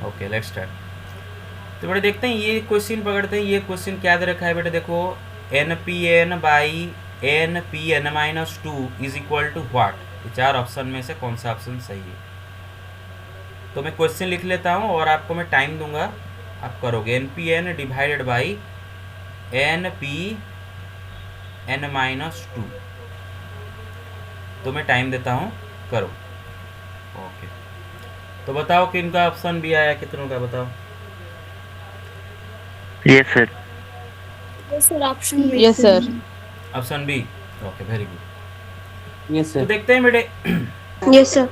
Okay let's start. तो बेटे देखते हैं ये क्वेश्चन पकड़ते हैं। ये क्वेश्चन क्या दे रखा है बेटे, देखो n P n by n P N minus two is equal to what. ये चार ऑप्शन में से कौन सा ऑप्शन सही है? तो मैं क्वेश्चन लिख लेता हूँ और आपको मैं टाइम दूंगा, आप करोगे। N P n divided by n P N minus two. तो मैं टाइम देता हूँ, करो। ओके, तो बताओ किन का ऑप्शन भी आया, कितनों का बताओ। Yes sir. Yes sir, option b. Yes sir. Option b. Okay very good. Yes तो सर। देखते हैं बेटे। Yes sir.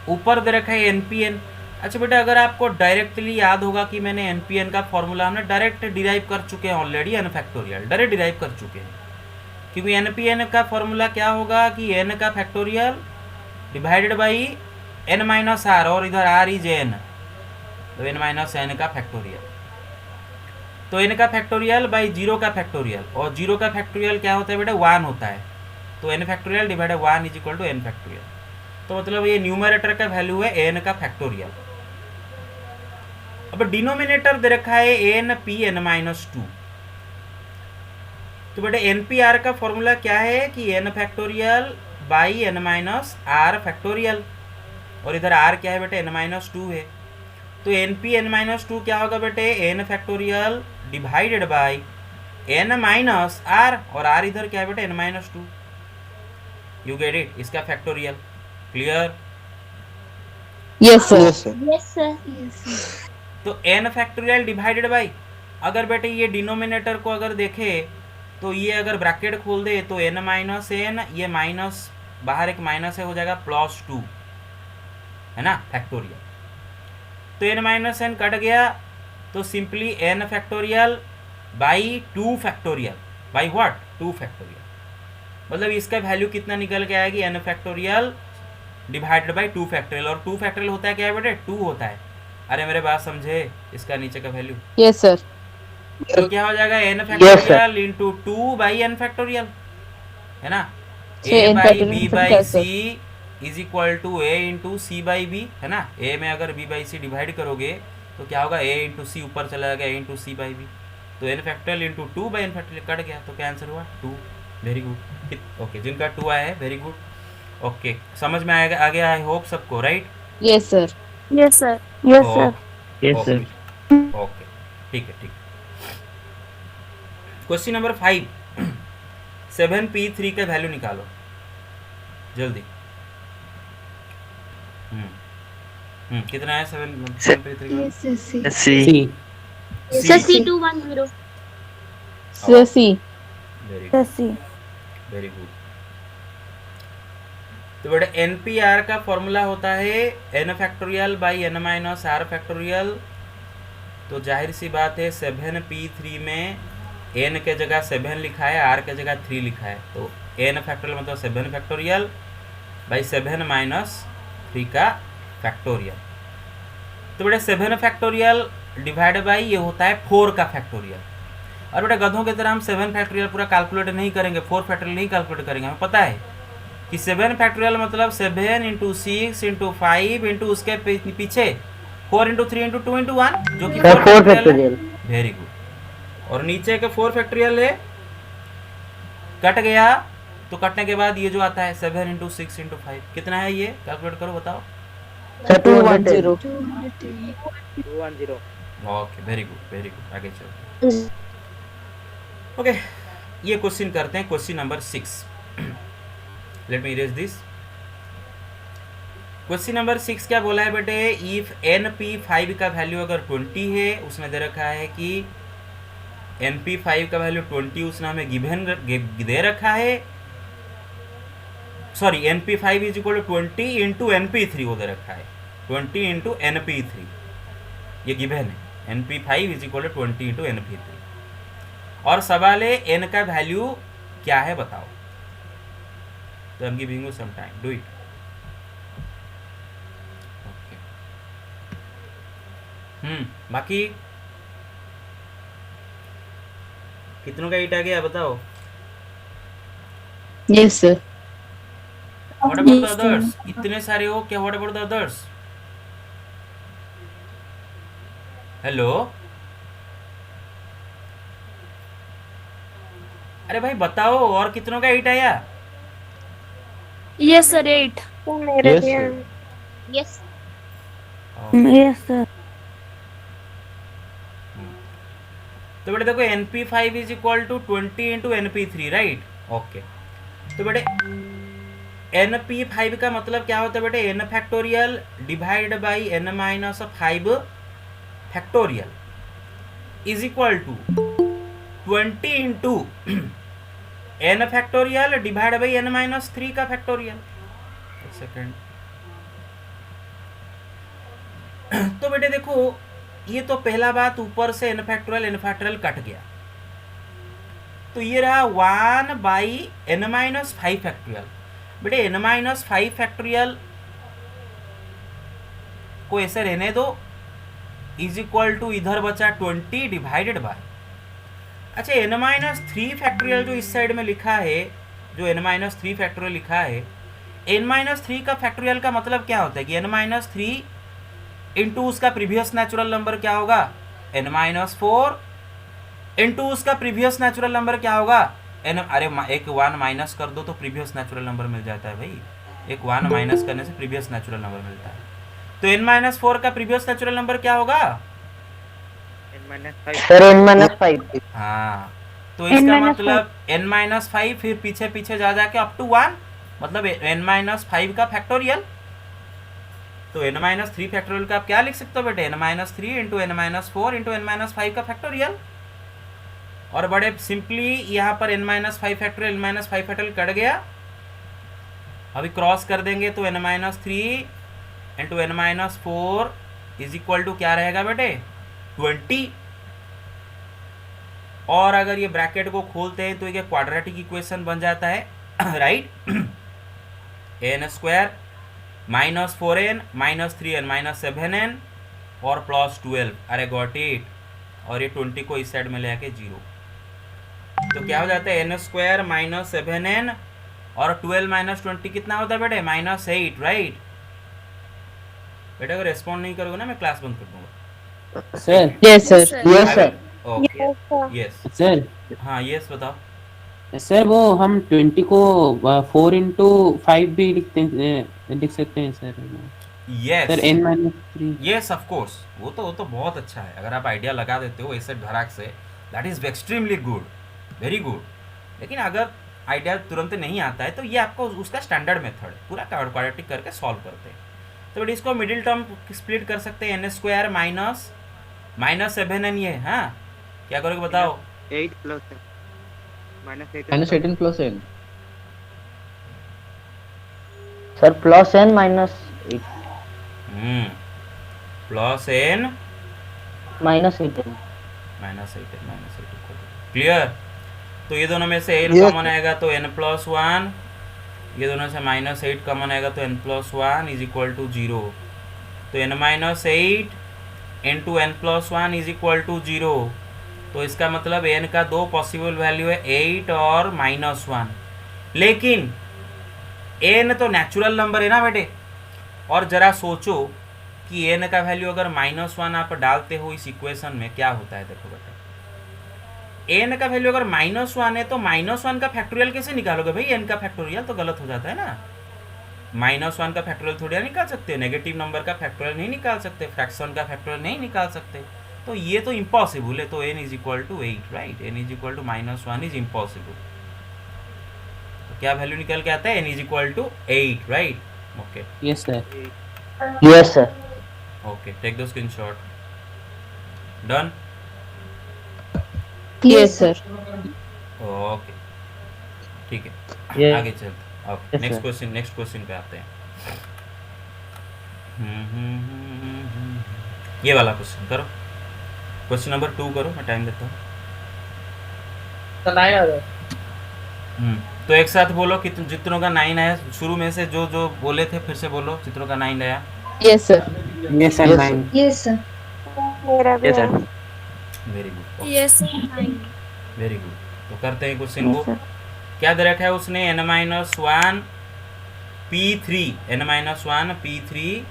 ऊपर दे रखा है एन पी एन। अच्छा बेटा, अगर आपको डायरेक्टली याद होगा कि मैंने एन पी एन का फॉर्मूला हमने डायरेक्ट डिराइव कर चुके हैं already, n factorial direct derive कर चुके हैं। क्योंकि एन पी एन का फॉर्मूला क्या होगा कि एन का factorial divided by N minus are, और इधर आर इज एन, तो एन माइनस एन का फैक्टोरियल। तो एन का फैक्टोरियल बाई जीरो का फैक्टोरियल, और जीरो का फैक्टोरियल क्या होता है बेटा, वन होता है। तो N factorial divided one is equal to n factorial. तो मतलब ये न्यूमरेटर का वैल्यू है एन का फैक्टोरियल। अब डिनोमिनेटर दे रखा है n P N minus two. तो बेटा एन पी आर का फॉर्मूला क्या है कि n factorial by N minus are factorial, और इधर आर क्या है बेटे, एन माइनस टू है। तो N P N minus two क्या होगा बेटे, N factorial divided by N minus are, और आर इधर क्या है बेटे, N minus two. You get it, इसका factorial. Clear? Yes sir. Yes sir. Yes sir. तो एन फैक्टोरियल डिवाइडेड बाई, अगर बेटे ये डिनोमिनेटर को अगर देखे तो ये अगर ब्रैकेट खोल दे तो एन माइनस एन, ये माइनस बाहर एक माइनस है, हो जाएगा प्लस टू, है ना, फैक्टोरियल। तो एन माइनस एन कट गया, तो simply n factorial by two factorial, by what, two factorial. मतलब इसका वैल्यू कितना निकल के आएगी, n factorial divided by two factorial. और टू फैक्टोरियल होता है क्या है बेटे, टू होता है। अरे मेरे बात समझे, इसका नीचे का वैल्यू यस सर। तो क्या हो जाएगा, N Yes, sir. Factorial into two by N factorial, है ना। छः A N by factorial B मतलब बाई क्या C sir? Is equal to A into C by B, है ना। ए में अगर बी बाई सी डिवाइड करोगे तो क्या होगा, ए इंटू सी ऊपर चला जाएगा, a into C by b. तो N factorial into two by N factorial cut गया, तो क्या आंसर हुआ, टू। Very good. ओके, जिनका टू आया है वेरी गुड। ओके, समझ में आएगा, आगे आई होप सबको, right. Yes sir. Yes sir. Yes sir. Yes, okay sir. Okay, ठीक है, ठीक। क्वेश्चन नंबर 5, 7p3 का वैल्यू निकालो जल्दी। कितना है 7p3 का? Yes c. Let's see. C. Sir c 210। C. Very good, c. Very good. तो बेटा एन पी आर का फॉर्मूला होता है n factorial by N minus are factorial. तो जाहिर सी बात है 7p3 में एन के जगह 7 लिखा है, आर के जगह 3 लिखा है। तो एन फैक्टोरियल मतलब 7 फैक्टोरियल बाई 7 माइनस 3 का फैक्टोरियल। तो बेटा 7 फैक्टोरियल डिवाइड बाई ये होता है 4 का फैक्टोरियल। और बेटा गधों की तरह हम 7 फैक्टोरियल पूरा कैलकुलेट नहीं करेंगे, 4 फैक्टोरियल नहीं कैलकुलेट करेंगे। हमें पता है कि 7 फैक्टोरियल मतलब 7 इंटू 6 इंटू 5 इंटू उसके पीछे 4 इंटू 3 इंटू 2 इंटू 1, जो कि 4 Four फैक्टोरियल है। factorial. Very good. और नीचे के 4 फैक्टोरियल है, कट गया, तो कटने के बाद ये जो आता है 7 इंटू 6 इंटू 5 कितना है, ये कैलकुलेट करो बताओ। Sir, 210. 210। 210. Okay very good, very good. आगे चलो। ओके, ये क्वेश्चन करते हैं, question number 6। Late me erase this. Question number 6 क्या बोला है बेटे, इफ एन पी 5 का वैल्यू अगर 20 है, उसने दे रखा है कि एन पी 5 का वैल्यू 20 उसने हमें गिवन दे रखा है। Sorry, n p 5 is equal to 20 into n p 3 वो दे रखा है, 20 इंटू एन पी 3 ये गिवन है। N p 5 is equal to 20 into n p 3। और सवाल है एन का वैल्यू क्या है बताओ। तो I am giving you some time, do it. बाकी कितनों का ईट आ गया बताओ। Yes sir. What about the others, इतने सारे हो क्या, what about the others. Hello, अरे भाई बताओ, और कितनों का 8 आया? Yes, sir. 8. Yes, sir. Yes. Yes, sir. तो बेटे देखो NP5 is equal to 20 into NP3, right? Okay, तो बेटे NP5 का मतलब क्या होता है बेटे? n factorial divide by n minus 5 factorial is equal to 20 into n factorial divide by n minus 3 का फैक्टोरियल। एक सेकेंड। तो बेटे देखो, ये तो पहला बात, ऊपर से n फैक्टोरियल कट गया, तो ये रहा 1 बाई n माइनस 5 फैक्टोरियल। बेटे n माइनस 5 फैक्टोरियल को ऐसे रहने दो, इज इक्वल टू इधर बचा 20 डिवाइडेड बाय, अच्छा n माइनस 3 फैक्टोरियल जो इस साइड में लिखा है, जो n माइनस 3 फैक्टोरियल लिखा है, n माइनस 3 का फैक्टोरियल का मतलब क्या होता है कि n माइनस 3 इंटू उसका प्रीवियस नेचुरल नंबर क्या होगा? n माइनस 4 इंटू उसका प्रीवियस नेचुरल नंबर क्या होगा? n, अरे एक 1 माइनस कर दो तो प्रीवियस नेचुरल नंबर मिल जाता है भाई, एक 1 माइनस करने से प्रीवियस नेचुरल नंबर मिलता है। तो n माइनस 4 का प्रीवियस नेचुरल नंबर क्या होगा? Sir n-5। हाँ, तो इसका मतलब n माइनस 5, फिर पीछे पीछे जा जाके अप टू 1, मतलब n माइनस 5 का फैक्टोरियल। तो n माइनस 3 फैक्टोरियल का आप क्या लिख सकते हो बेटे? n minus 3 into n minus 4 into n minus 5 का फैक्टोरियल। और बड़े सिंपली यहाँ पर n minus 5 factorial, n minus 5 factorial cut गया, अभी क्रॉस कर देंगे तो n minus 3 into n minus 4 is equal to क्या रहेगा बेटे? 20। और अगर ये ब्रैकेट को खोलते हैं तो ये क्वाड्रेटिक इक्वेशन बन जाता है, right? n square minus 4n minus 3n minus 7n और प्लस 12, अरे गॉट इट। और ये 20 को इस साइड में ले आके 0, तो क्या हो जाता है? n स्क्वायर माइनस 7n और 12 माइनस 20 कितना होता है बेटे? Minus 8, right? बेटे अगर रेस्पॉन्ड नहीं करोगे ना मैं क्लास बंद कर दूंगा। Sir. Yes, sir. Yes, sir. Okay, yes sir हाँ, यस बताओ। सर वो हम 20 को 4 इंटू 5 भी लिख सकते हैं sir. Yes sir n minus 3। Yes of course, वो तो बहुत अच्छा है, अगर आप आइडिया लगा देते हो ऐसे धड़ाक से, that is extremely good, very good. लेकिन अगर आइडिया तुरंत नहीं आता है तो ये आपको उसका स्टैंडर्ड मेथड पूरा क्वाड्रेटिक करके सॉल्व करते हैं। तो बेटा इसको मिडिल टर्म स्प्लिट कर सकते हैं, n स्क्वायर माइनस 7n, ये हाँ क्या करोगे बताओ? 8 plus Minus 18 plus n. Sir plus n minus 8 plus n minus 8 minus 8 clear? तो ये दोनों में से n Yes. कॉमन आएगा तो n प्लस 1, ये दोनों से माइनस 8 कॉमन आएगा तो n plus 1 is equal to 0। तो n minus 8 into n plus 1 is equal to 0। तो इसका मतलब n का दो पॉसिबल वैल्यू है, 8 और माइनस 1। लेकिन n तो नेचुरल नंबर है ना बेटे, और जरा सोचो कि n का वैल्यू अगर -1 आप डालते हो इस इक्वेशन में क्या होता है? देखो बेटा, n का वैल्यू अगर -1 है तो -1 का फैक्टोरियल कैसे निकालोगे भाई? n का फैक्टोरियल तो गलत हो जाता है ना, -1 का फैक्टोरियल थोड़ी निकाल सकते, नेगेटिव नंबर का फैक्टोरियल नहीं निकाल सकते, फ्रैक्शन का फैक्टोरियल नहीं निकाल सकते, तो ये तो इम्पॉसिबल है। तो n is equal to 8, right? n is equal to -1 is impossible. तो क्या वैल्यू निकल के आता है? n is equal to 8, right? Okay yes sir. Yes sir. Okay, take the screenshot. Done? Yes, sir. Okay, ठीक है, Yes. आगे चलते। Okay, Yes, next sir. Question पे आते हैं। ये वाला क्वेश्चन करो, क्वेश्चन नंबर 2 करो, मैं टाइम देता हूँ। तो एक साथ बोलो कि जितनों का 9 आया, शुरू में से जो जो बोले थे फिर से बोलो, जितनों का 9 आया। Yes, sir. Yes sir Yes, 9। Yes, sir. Yes sir. Very good, Yes, sir. 9. Very good. तो करते हैं क्वेश्चन को। Yes, sir. क्या दे रखा है उसने? n-1 p3, n-1 p3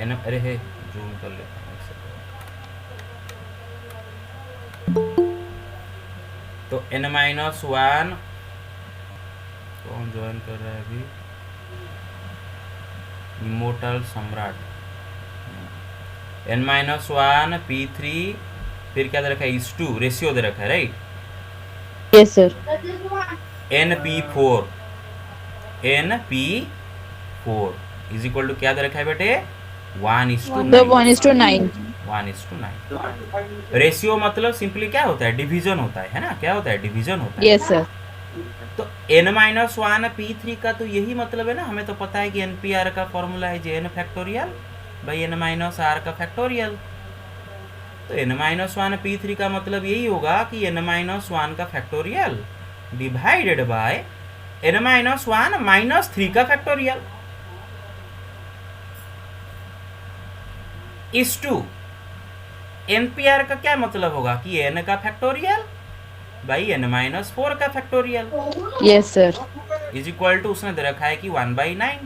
n, अरे है जूम कर लेता हूँ एक सेकंड। तो n-1 कौन ज्वाइन कर रहा है अभी? इमोर्टल सम्राट। n-1 p3, फिर क्या दे रखा है? is2 रेशियो दे रखा है, right? Yes, sir. np4 is equal to क्या दे रखा है बेटे? 1:9। The 1:9. 1:9 रेशियो मतलब सिंपली क्या होता है? डिवीजन होता है ना? क्या होता है? डिवीजन होता है। Yes, sir. तो n-1 p3 का तो यही मतलब है ना। हमें तो पता है कि npr का फॉर्मूला है jn फैक्टोरियल बाई n-r का फैक्टोरियल। तो n-1 p3 का मतलब यही होगा कि n-1 का फैक्टोरियल डिवाइडेड बाय n-1 -3 का फैक्टोरियल इस टू npr का क्या मतलब होगा कि n का फैक्टोरियल बाई n-4 का factorial Yes, sir. Is equal to उसने दे रखा है कि 1/9।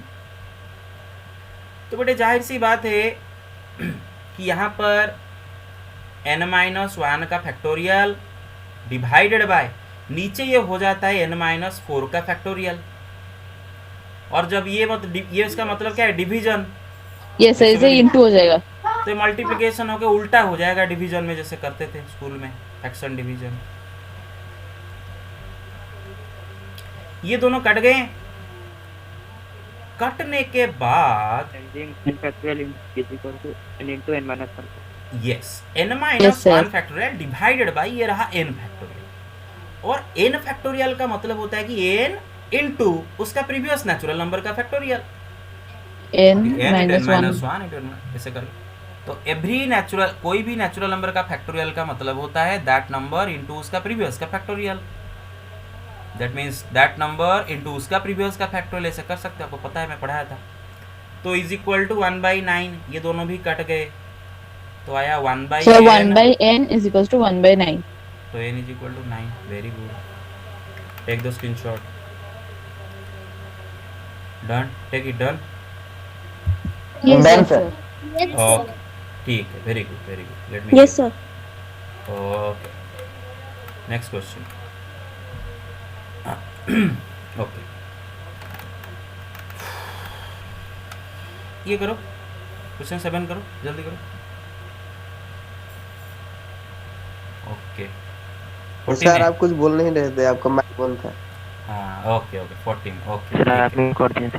तो बेटे जाहिर सी बात है कि यहाँ पर n-1 का फैक्टोरियल डिवाइडेड बाय नीचे ये हो जाता है n-4 का फैक्टोरियल। और जब ये इसका मतलब क्या है? डिवीजन। Yes, sir. इसे into हो जाएगा. तो मल्टीप्लिकेशन होकर उल्टा हो जाएगा डिवीजन में, जैसे करते थे स्कूल में फ्रैक्शन डिवीजन। ये दोनों कट गए। कटने के बाद yes n-1 factorial divided by ये रहा n फैक्टोरियल। और n फैक्टोरियल का मतलब होता है कि n इनटू उसका प्रीवियस नेचुरल नंबर का फैक्टोरियल n-1 ऐसे कर। तो एवरी नेचुरल, कोई भी नेचुरल नंबर का फैक्टोरियल का मतलब होता है दैट नंबर इनटू उसका प्रीवियस का factorial. That means that number into उसका प्रीवियस का फैक्टोरियल ऐसे कर सकते हैं, आपको पता है, मैं पढ़ाया था। तो इज इक्वल टू 1/9, ये दोनों भी कट गए तो आया 1/n। So 1/n is equals to 1/9. तो n is equal to 9। Very good, take the screenshot. Done, take it done. Yes, Done, sir. Yes, okay, ठीक है, very good very good. Let me Yes, sir. Okay, next question. Okay, ये करो, question 7 करो, जल्दी करो। Okay, 14 sir है। आप कुछ बोल नहीं रहे थे, आपका माइक बंद था। हाँ, ओके ओके, 14। ओके कर दिए थे।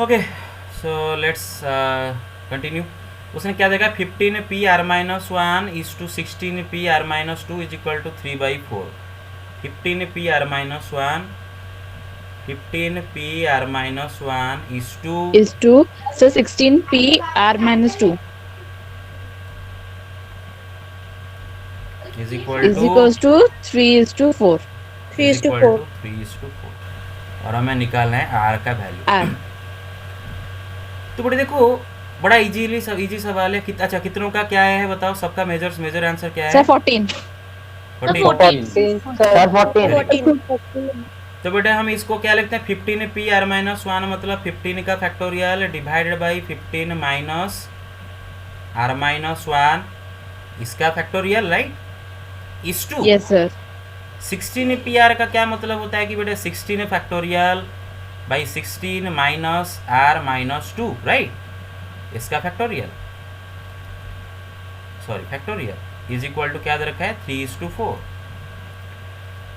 Okay, so let's continue. उसने क्या देखा? 15p(r-1) is to 16p(r-2) is equal to 3/4। 15p(r-1) is to Is to so 16p(r-2) is equal is to equals to 3:4. 3:4. 3:4। और हमें निकालना है r का वैल्यू। R. तो बड़े देखो, बड़ा इजी सवाल है। अच्छा, कितनों का क्या है बताओ? सबका मेजर आंसर क्या है? Sir 14. 14। सर 14। 14. तो बेटा हम इसको क्या लिखते हैं? 15p(r-1) मतलब 15 का factorial divided by 15 minus r-1 इसका फैक्टोरियल, राइट? इस टू Yes, sir. 16pr का क्या मतलब होता है कि बेटा 16 factorial by 16 minus r-2, right? इसका factorial, sorry factorial is equal to क्या दे रखा है? 3:4।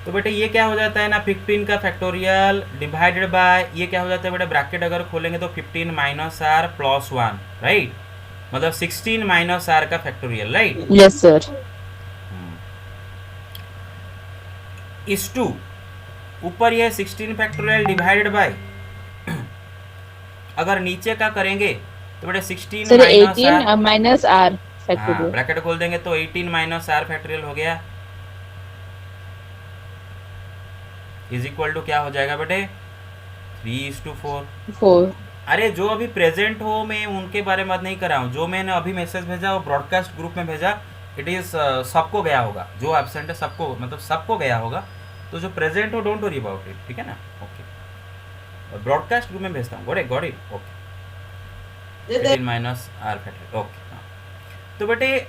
तो बेटा ये क्या हो जाता है ना, 15 का फैक्टोरियल डिवाइडेड बाय ये क्या हो जाता है बेटा? ब्रैकेट अगर खोलेंगे तो 15 माइनस r प्लस 1, राइट? मतलब 16 माइनस r का फैक्टोरियल, राइट? Yes, sir. इस टू ऊपर ये 16 फैक्टोरियल डिवाइडेड बाय अगर नीचे का करेंगे तो बेटा 16 Sir माइनस 18 minus r हाँ, factorial. ब्रैकेट खोल देंगे तो 18 माइनस r फैक्टोरियल हो गया इज इक्वल टू क्या हो जाएगा बेटे? 3:4। 4. अरे जो अभी प्रेजेंट हो, मैं उनके बारे में बात नहीं कर रहा हूँ। जो मैंने अभी मैसेज भेजा वो ब्रॉडकास्ट ग्रुप में भेजा, इट इज़ सबको गया होगा। जो एब्सेंट है सबको, मतलब सबको गया होगा। तो जो प्रेजेंट हो डोंट वरी अबाउट इट, ठीक है ना? ओके, ब्रॉडकास्ट ग्रुप में भेजता हूँ। Got it. Okay, 18 minus r factorial. Okay, हाँ। तो बेटे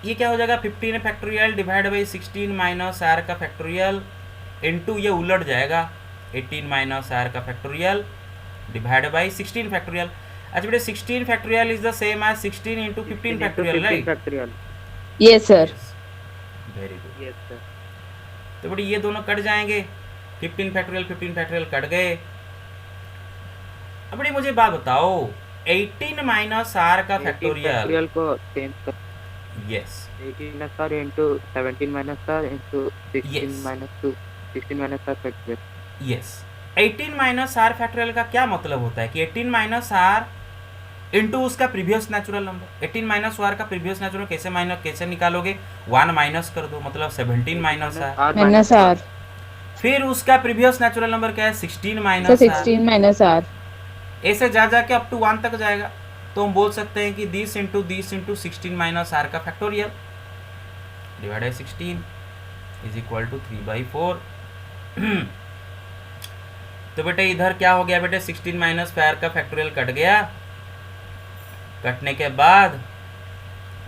ये क्या हो जाएगा 15 factorial divide by 16 minus R का फैक्टोरियल इनटू ये उलट जाएगा 18 माइनस आर का फैक्टोरियल डिवाइड बाई 16 फैक्टोरियल। अच्छा बेटे 16 factorial is the same as 16 into 15 factorial right? Factorial. Yes, sir. Very good. Yes sir. तो बेटे ये दोनों कट जाएंगे 15 फैक्टोरियल कट गए। अब बेटे मुझे बात बताओ 18 माइनस आर का फैक्टोरियल फैक्टोरियल को चेंज कर yes 18 sir into 17 minus sir into 16 Yes. Minus 2 16 minus sir factorial. Yes 18 minus are factorial का क्या मतलब होता है कि 18 माइनस आर इंटू उसका previous natural number. 18 minus R का प्रीवियस नेचुरल कैसे निकालोगे 1 माइनस कर दो मतलब 17 माइनस आर Minus R. फिर उसका प्रीवियस नेचुरल नंबर क्या है 16 So minus R 16 minus R. ऐसे जा जाके अप टू 1 तक जाएगा। तो हम बोल सकते हैं कि दिस इंटू 16 माइनस आर का factorial divide by 16 is equal to 3/4। तो बेटे इधर क्या हो गया बेटे 16 माइनस आर का फैक्टोरियल कट गया। कटने के बाद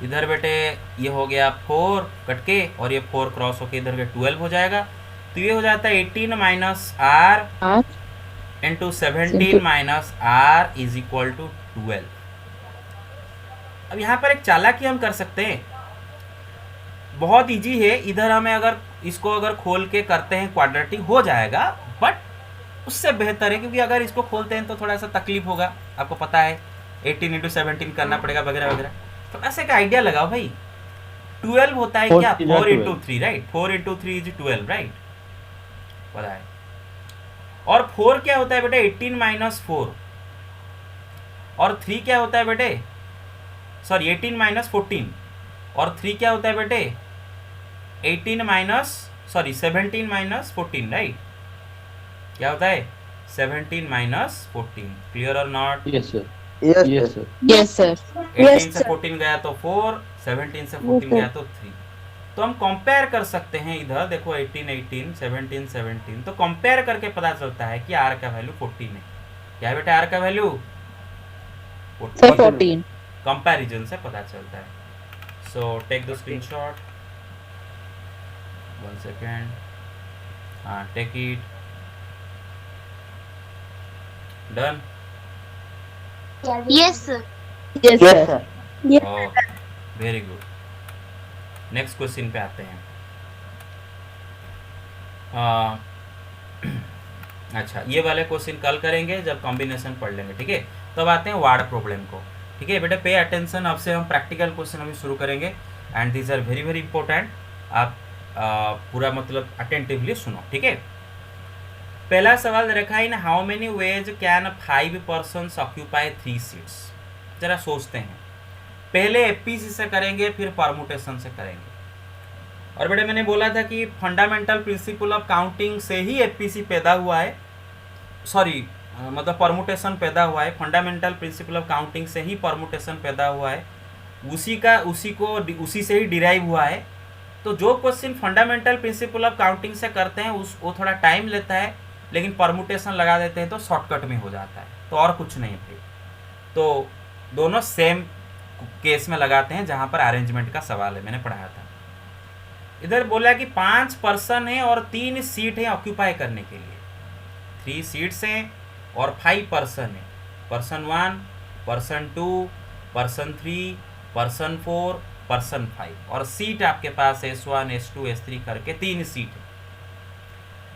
इधर बेटे ये हो गया 4 कट के और ये 4 क्रॉस होके इधर के 12 हो जाएगा। तो ये हो जाता है 18 minus R R. Into 17 minus R is equal to 12। अब यहाँ पर एक चालाकी हम कर सकते हैं, बहुत इजी है। इधर हमें अगर इसको अगर खोल के करते हैं क्वाड्रेटिक हो जाएगा, बट उससे बेहतर है क्योंकि अगर इसको खोलते हैं तो थोड़ा सा तकलीफ होगा, आपको पता है 18 इंटू 17 करना पड़ेगा वगैरह वगैरह। तो ऐसे का आइडिया लगाओ भाई 12 होता है क्या 4 into 3 right? 4 into 3 is 12 right? पता है। और 4 क्या होता है बेटे 18 माइनस 4 और 3 क्या होता है बेटे सॉरी 18 माइनस 14 और 3 क्या होता है बेटे 18 माइनस सॉरी 17 माइनस 14 राइट? क्या होता है 17 माइनस 14। क्लियर और not? Yes sir. Yes yes sir. Sir. Yes, sir. 18 से 14 गया तो 4, 17 से 14 गया तो 3। तो हम कंपेयर कर सकते हैं इधर देखो 18 18 17 17। तो कंपेयर करके पता चलता है कि आर का वैल्यू 14 है। क्या है बेटा आर का वैल्यू Sir 14. कंपैरिजन से पता चलता है। So take the screenshot 1 second. हाँ take it done. Yes, sir. Yes, Yes, sir. sir. Very good. Next question पे आते हैं। अच्छा ये वाले क्वेश्चन कल करेंगे जब कॉम्बिनेशन पढ़ लेंगे, ठीक है? तो अब आते हैं वार्ड प्रॉब्लम को, ठीक है बेटा? पे अटेंशन, अब से हम प्रैक्टिकल क्वेश्चन अभी शुरू करेंगे and these are very very important. आप पूरा मतलब अटेंटिवली सुनो, ठीक है? पहला सवाल रखा है इन how many veg can 5 persons occupy 3 seats. जरा सोचते हैं, पहले एपीसी से करेंगे फिर परमुटेशन से करेंगे। और बेटे मैंने बोला था कि फंडामेंटल प्रिंसिपल ऑफ काउंटिंग से ही एपीसी पैदा हुआ है, सॉरी मतलब परमुटेशन पैदा हुआ है। फंडामेंटल प्रिंसिपल ऑफ काउंटिंग से ही परमुटेशन पैदा हुआ है, उसी से ही डिराइव हुआ है। तो जो question fundamental principle of counting से करते हैं वो थोड़ा टाइम लेता है, लेकिन परमुटेशन लगा देते हैं तो शॉर्टकट में हो जाता है। तो और कुछ नहीं भाई, तो दोनों सेम केस में लगाते हैं जहां पर अरेंजमेंट का सवाल है, मैंने पढ़ाया था। इधर बोला कि 5 पर्सन है और 3 सीट है ऑक्यूपाई करने के लिए। 3 सीट्स हैं और 5 पर्सन है, person 1, person 2, person 3, person 4, person 5 और सीट आपके पास S1 S2 S3 करके 3 सीट है।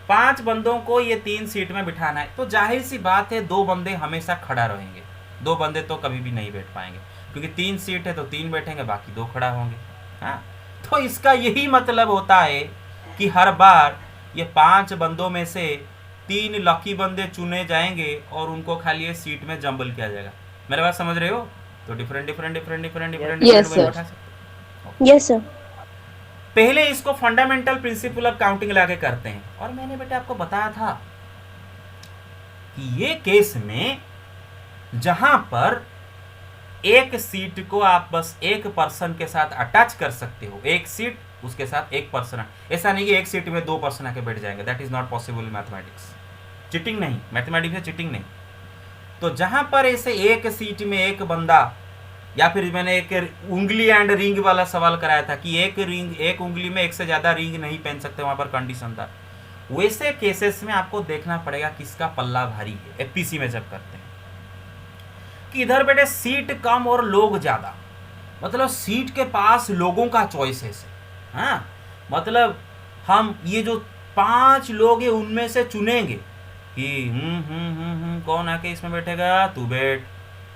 5 बंदों को ये 3 सीट में बिठाना है, तो जाहिर सी बात है 2 बंदे हमेशा खड़ा रहेंगे, 2 बंदे तो कभी भी नहीं बैठ पाएंगे क्योंकि 3 सीट है तो 3 बैठेंगे, बाकी 2 खड़ा होंगे। हाँ, तो इसका यही मतलब होता है कि हर बार ये 5 बंदों में से 3 लकी बंदे चुने जाएंगे और उनको खाली ये सीट में जंबल किया जाएगा। मेरे बात समझ रहे हो? तो डिफरेंट Yes, sir. बैठा सकते। Yes, sir. पहले इसको फंडामेंटल प्रिंसिपल ऑफ काउंटिंग लाके करते हैं। और मैंने बेटा आपको बताया था कि ये केस में जहां पर एक सीट को आप बस एक पर्सन के साथ अटैच कर सकते हो, एक सीट उसके साथ एक पर्सन, ऐसा नहीं कि एक सीट में 2 पर्सन आके बैठ जाएंगे, that is not possible in mathematics. Cheating नहीं, मैथमेटिक्स में चीटिंग नहीं। तो जहां पर ऐसे एक सीट में एक बंदा या फिर मैंने एक उंगली एंड रिंग वाला सवाल कराया था कि एक उंगली में एक से ज़्यादा रिंग नहीं पहन सकते, वहाँ पर कंडीशन था। वैसे केसेस में आपको देखना पड़ेगा किसका पल्ला भारी है एफपीसी में जब करते हैं, कि इधर बेटे सीट कम और लोग ज़्यादा, मतलब सीट के पास लोगों का चॉइसेस है। हाँ, मतलब हम ये जो 5 लोग हैं उनमें से चुनेंगे कि कौन आके इसमें बैठेगा, तू बैठ,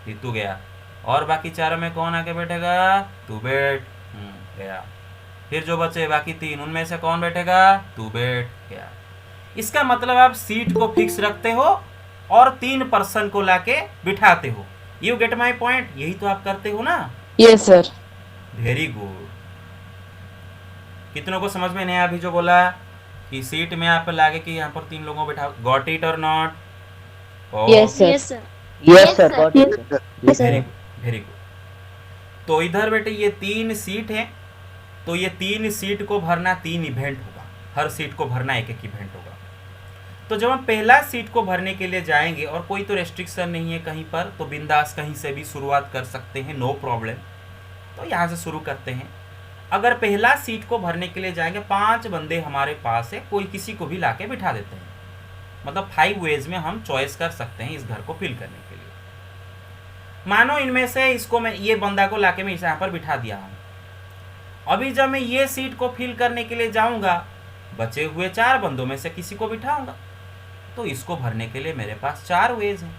फिर तू गया, और बाकी 4 में कौन आके बैठेगा, तू बैठ, गया, फिर जो बचे बाकी 3 उनमें से कौन बैठेगा, तू बैठ, गया। इसका मतलब आप सीट को फिक्स रखते हो और 3 पर्सन को लाके बिठाते हो। You get my point? यही तो आप करते हो ना? Yes sir. Very good. कितनों को समझ में नहीं आया अभी जो बोला कि सीट में आप लागे कि यहाँ पर 3 लोगों को बैठा? गॉट इट और not? Yes sir. Yes, sir. Yes, sir. Got it. Very good, very good. तो इधर बेटे ये 3 सीट है, तो ये 3 सीट को भरना 3 इवेंट होगा, हर सीट को भरना एक इवेंट होगा। तो जब हम पहला सीट को भरने के लिए जाएंगे और कोई तो रेस्ट्रिक्शन नहीं है कहीं पर, तो बिंदास कहीं से भी शुरुआत कर सकते हैं, नो प्रॉब्लम। तो यहाँ से शुरू करते हैं। अगर पहला सीट को भरने के लिए जाएंगे, 5 बंदे हमारे पास है, कोई किसी को भी लाके बिठा देते हैं, मतलब 5 वेज में हम चॉइस कर सकते हैं इस घर को फिल करने के लिए। मानो इनमें से इसको मैं ये बंदा को लाके मैं इस यहाँ पर बिठा दिया हूँ। अभी जब मैं ये सीट को फिल करने के लिए जाऊँगा, बचे हुए 4 बंदों में से किसी को बिठाऊंगा, तो इसको भरने के लिए मेरे पास 4 वेज हैं।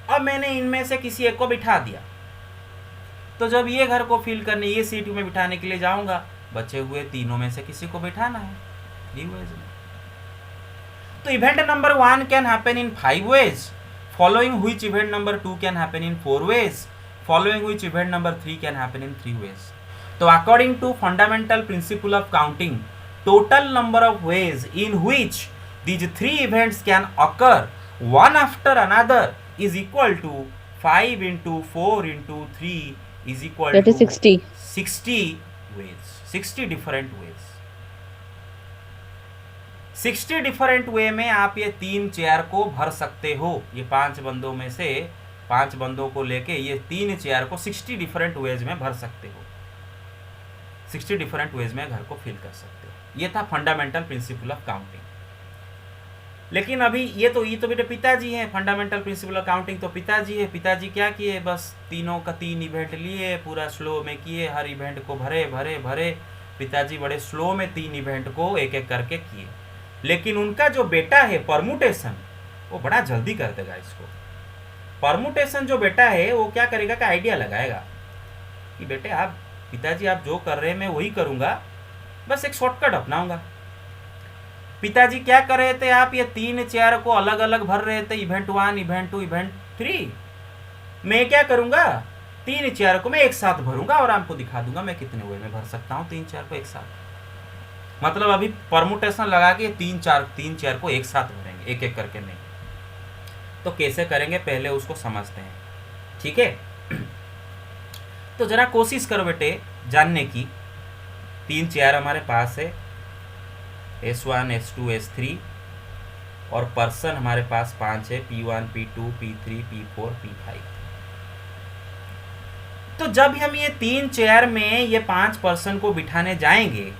अब मैंने इनमें से किसी एक को बिठा दिया, तो जब ये घर को फिल करने, ये सीट में बिठाने के लिए जाऊंगा, बचे हुए 3 में से किसी को बिठाना है 3 वेज में। तो event number 1 can happen in 5 ways, following which event number 2 can happen in 4 ways, following which event number 3 can happen in 3 ways. तो according to fundamental principle of counting, total number of ways in which these 3 events can occur one after another is equal to 5 into 4 into 3 is equal That to is 60. 60 ways, 60 different ways। 60 different way में आप ये 3 chair को भर सकते हो। ये 5 बंदों में से 5 बंदों को लेके ये 3 चेयर को 60 डिफरेंट वेज में भर सकते हो, 60 डिफरेंट वेज में घर को फिल कर सकते हो। ये था फंडामेंटल प्रिंसिपल ऑफ काउंटिंग। लेकिन अभी ये तो बेटे पिताजी हैं, फंडामेंटल प्रिंसिपल ऑफ काउंटिंग तो पिताजी है। पिताजी क्या किए, बस तीनों का 3 इवेंट लिए, पूरा स्लो में किए, हर इवेंट को भरे भरे भरे। पिताजी बड़े स्लो में 3 इवेंट को एक एक करके किए। लेकिन उनका जो बेटा है परमुटेशन, वो बड़ा जल्दी कर देगा इसको। परमुटेशन जो बेटा है वो क्या करेगा कि आइडिया लगाएगा कि बेटे आप, पिताजी आप जो कर रहे हैं मैं वही करूँगा, बस एक शॉर्टकट अपनाऊंगा। पिताजी क्या कर रहे थे, आप ये 3 चेयर को अलग अलग भर रहे थे, इवेंट 1, इवेंट 2, इवेंट 3। मैं क्या करूंगा, 3 चेयर को मैं एक साथ भरूंगा और आपको दिखा दूंगा मैं कितने वे में भर सकता हूँ 3 चेयर को एक साथ। मतलब अभी परमुटेशन लगा के 3 चेयर को एक साथ भरेंगे, एक एक करके नहीं। तो कैसे करेंगे पहले उसको समझते हैं, ठीक है? तो जरा कोशिश करो बेटे जानने की। 3 चेयर हमारे पास है, S1, S2, S3, और पर्सन हमारे पास 5 है, P1, P2, P3, P4, P5। तो जब हम ये 3 चेयर में ये 5 पर्सन को बिठाने जाएंगे,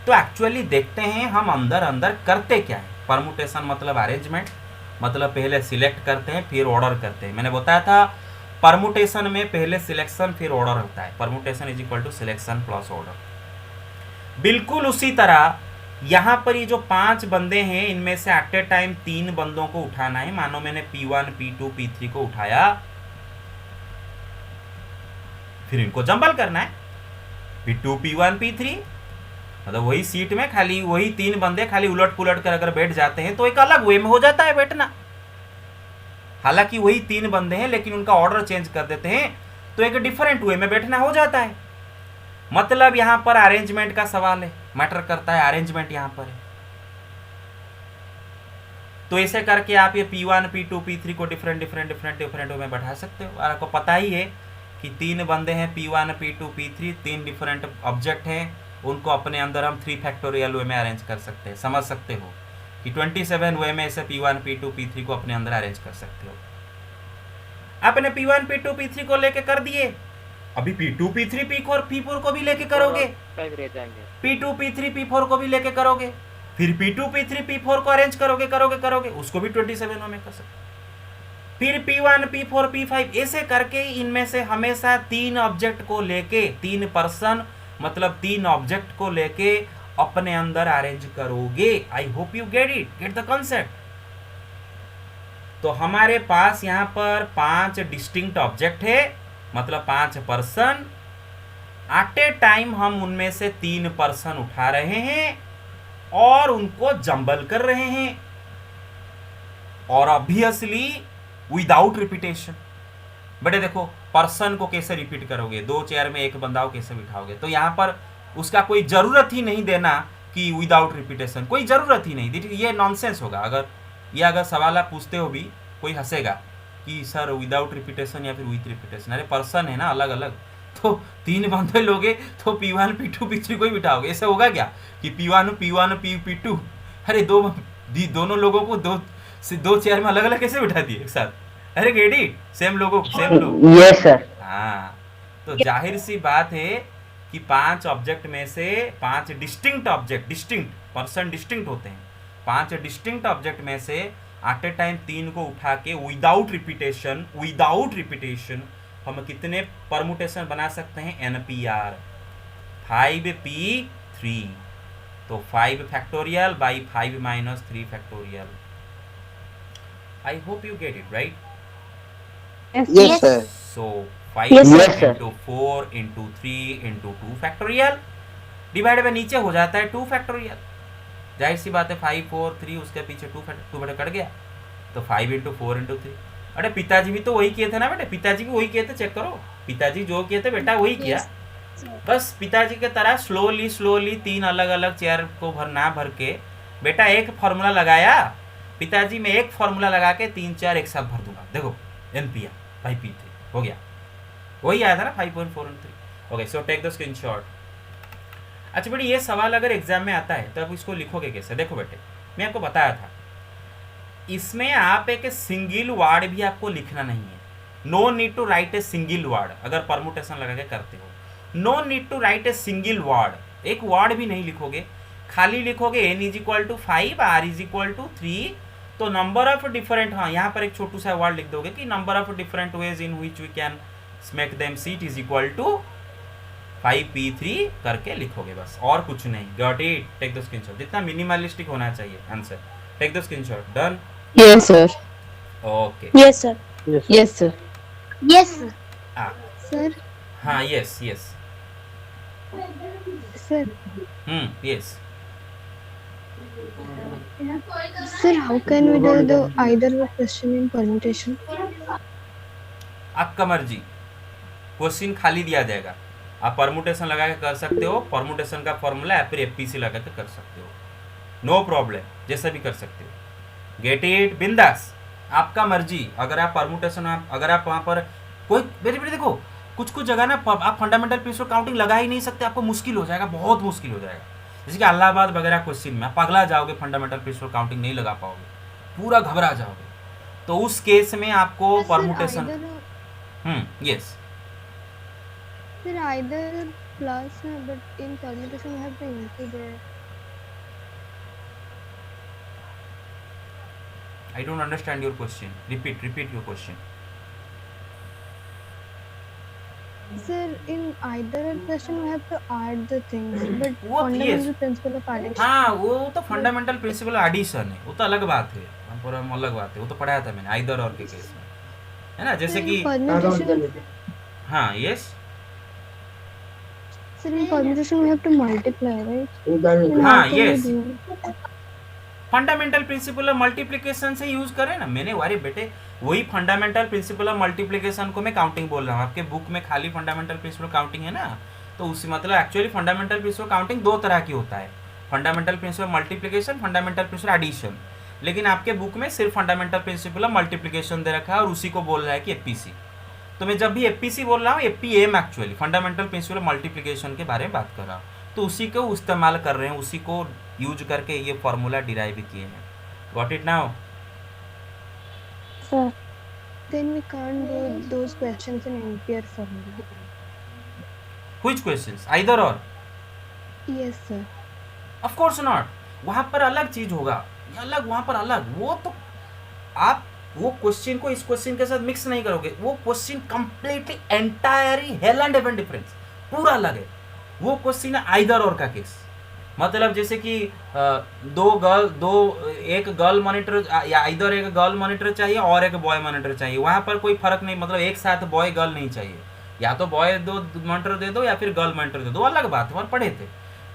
तो एक्चुअली देखते हैं हम अंदर अंदर करते क्या है। परमुटेशन मतलब अरेंजमेंट, मतलब पहले सिलेक्ट करते हैं फिर ऑर्डर करते हैं। मैंने बताया था परमुटेशन में पहले सिलेक्शन फिर ऑर्डर होता है। Permutation is equal to selection plus order. बिल्कुल उसी तरह यहाँ पर ये जो 5 बंदे हैं, इनमें से एट ए टाइम 3 बंदों को उठाना है। मानो मैंने P1, P2, P3 को उठाया, फिर इनको जंबल करना है, P2, P1, P3। मतलब वही सीट में खाली वही 3 बंदे खाली उलट पुलट कर अगर बैठ जाते हैं तो एक अलग वे में हो जाता है बैठना। हालांकि वही 3 बंदे हैं लेकिन उनका ऑर्डर चेंज कर देते हैं तो एक डिफरेंट वे में बैठना हो जाता है। मतलब यहां पर अरेंजमेंट का सवाल है, मैटर करता है, अरेंजमेंट यहां पर है। तो ऐसे करके आप ये P1, P2, P3 को डिफरेंट वे में बैठा सकते हो। और आपको पता ही है कि 3 बंदे हैं, P1, P2, P3, 3 different object हैं, उनको अपने अंदर हम 3 फैक्टोरियल वे में अरेंज कर सकते हैं। समझ सकते हो कि 27 वे में ऐसे P1, P2, P3 को अपने अंदर अरेंज कर सकते हो। आपने P1 P2 P3 को लेके कर दिए, अभी P2 P3 P4 को भी लेके करोगे, 5 रह जाएंगे। P2 P3 P4 को भी लेके करोगे, फिर P2 P3 P4 को अरेंज करोगे, उसको भी 27 में कर सकते, फिर P1 P4 P5 ऐसे करके इनमें से हमेशा 3 ऑब्जेक्ट को लेके, 3 पर्सन मतलब 3 ऑब्जेक्ट को लेके अपने अंदर अरेंज करोगे। I hope you get the concept. तो हमारे पास यहाँ पर 5 डिस्टिंक्ट ऑब्जेक्ट है, मतलब 5 पर्सन। एट ए टाइम हम उनमें से 3 पर्सन उठा रहे हैं और उनको जंबल कर रहे हैं, और ऑब्वियसली विदाउट रिपीटेशन। बेटे देखो, पर्सन को कैसे रिपीट करोगे, 2 चेयर में एक बंदा को कैसे बिठाओगे, तो यहाँ पर उसका कोई जरूरत ही नहीं देना कि विदाउट रिपीटेशन, कोई जरूरत ही नहीं, ये नॉनसेंस होगा। अगर सवाल आप पूछते हो भी, कोई हंसेगा कि सर विदाउट रिपीटेशन या फिर विथ रिपीटेशन, अरे पर्सन है ना अलग अलग, तो 3 बंदे लोगे तो P1 P2 P3 को ही बिठाओगे। ऐसे होगा क्या कि P1 P2, अरे दोनों लोगों को दो चेयर में अलग अलग कैसे बिठा दिए एक साथ, अरे गेडी सेम लोग। Yes sir. हाँ, तो जाहिर सी बात है कि 5 ऑब्जेक्ट में से 5 distinct object, distinct person distinct होते हैं, 5 डिस्टिंक्ट ऑब्जेक्ट में से एट ए टाइम 3 को उठा के विदाउट रिपीटेशन हम कितने परमुटेशन बना सकते हैं, NPR 5P3, तो 5 factorial by 5 minus 3 factorial. I hope you get it right. Yes, sir. So 5 Yes, sir. into 4 into 3 into 2 factorial divide by नीचे हो जाता है 2 फैक्टोरियल। जाहिर सी बात है 5 4 3 उसके पीछे 2 बटे कट गया, तो 5 into 4 into 3। अरे पिताजी भी तो वही किए थे ना बेटे, पिताजी भी वही किए थे, चेक करो, पिताजी जो किए थे बेटा वही किया। बस पिताजी के तरह स्लोली 3 अलग अलग चेयर को भर के बेटा एक फॉर्मूला लगाया, पिताजी में एक फॉर्मूला लगा के 3 4 एक साथ भर दूंगा, देखो NPR बाई P3 हो गया, वही आया था ना 5.413। Okay, so take the screenshot. अच्छा बेटे, ये सवाल अगर एग्जाम में आता है तो आप इसको लिखोगे कैसे? देखो बेटे, मैं आपको बताया था, इसमें आप एक सिंगल वर्ड भी आपको लिखना नहीं है। No need to write a single word, अगर परमुटेशन लगा के करते हो, no need to write a single word, एक वर्ड भी नहीं लिखोगे, खाली लिखोगे n is equal to 5 r is equal to 3, तो नंबर ऑफ डिफरेंट, हाँ यहाँ पर एक छोटू सा वर्ड लिख दोगे कि number of different ways in which we can make them seat is equal to 5P3 करके लिखोगे, बस और कुछ नहीं। Got it? Take the screenshot, जितना मिनिमलिस्टिक होना चाहिए answer. Take the screenshot, done? Yes, sir. Okay, Yes, sir. Yes, sir. Yes, sir हाँ yes yes, sir yes. Sir how can we do the either way question in permutation? आपका मर्जी, question खाली दिया जाएगा, आप permutation लगा के कर सकते हो, परमुटेशन का फॉर्मूला या फिर FPC लगा के कर सकते हो, नो प्रॉब्लम, जैसा भी कर सकते हो। Get it? बिंदास, आपका मर्जी। अगर आप परमुटेशन, अगर आप वहाँ पर कोई बेटे देखो, कुछ जगह ना आप फंडामेंटल प्रिंसिपल काउंटिंग लगा ही नहीं सकते, आपको मुश्किल हो जाएगा, बहुत मुश्किल हो जाएगा। जैसे कि इलाहाबाद वगैरह क्वेश्चन में आप पगला जाओगे, फंडामेंटल प्रिंसिपल काउंटिंग नहीं लगा पाओगे, पूरा घबरा जाओगे, तो उस केस में आपको permutation, yes sir either plus है, but in permutation we have to include there. I don't understand your question. Repeat your question. Sir, in either question we have to add the things, but What? fundamental Yes. principle of addition. हाँ, वो तो fundamental principle addition है, वो तो अलग बात है, पूरा अलग बात है, वो तो पढ़ाया था मैंने आइदर और के केस में, है ना? जैसे कि Permutation, हाँ yes, sir, in permutation we have to multiply, right? Then हाँ, how can we yes. do? Fundamental principle of multiplication से यूज करें ना। मैंने अरे बेटे वही फंडामेंटल प्रिंसिपल ऑफ मल्टीप्लिकेशन को मैं काउंटिंग बोल रहा हूँ, आपके बुक में खाली फंडामेंटल प्रिंसिपल काउंटिंग है ना, तो उसी मतलब एक्चुअली फंडामेंटल प्रिंसिपल काउंटिंग 2 तरह की होता है, fundamental principle multiplication, fundamental principle addition. लेकिन आपके बुक में सिर्फ फंडामेंटल प्रिंसिपल ऑफ मल्टीप्लिकेशन दे रखा है और उसी को बोल रहा है कि FPC। तो मैं जब भी FPC बोल रहा हूँ, FPM actually fundamental principle of multiplication के बारे में बात कर रहा हूँ, तो उसी को इस्तेमाल कर रहे हैं, उसी को यूज करके ये फॉर्मूला डिराइव किए हैं। Got it now? Sir, Then we can't do those questions in ampere formula. Which questions? Either or? Yes, sir. Of course not. वहां पर अलग चीज होगा, ये अलग, वहां पर अलग। वो तो आप वो क्वेश्चन को इस क्वेश्चन के साथ मिक्स नहीं करोगे। वो question completely entirely hello and heaven difference, पूरा अलग है। वो क्वेश्चन है आइदर और का केस। मतलब जैसे कि एक गर्ल मॉनिटर या इधर एक गर्ल मॉनिटर चाहिए और एक बॉय मॉनिटर चाहिए, वहां पर कोई फर्क नहीं, मतलब एक साथ बॉय गर्ल नहीं चाहिए। या तो बॉय दो मॉनिटर दे दो या फिर गर्ल मॉनिटर दे दो, अलग बात है, और पढ़े थे।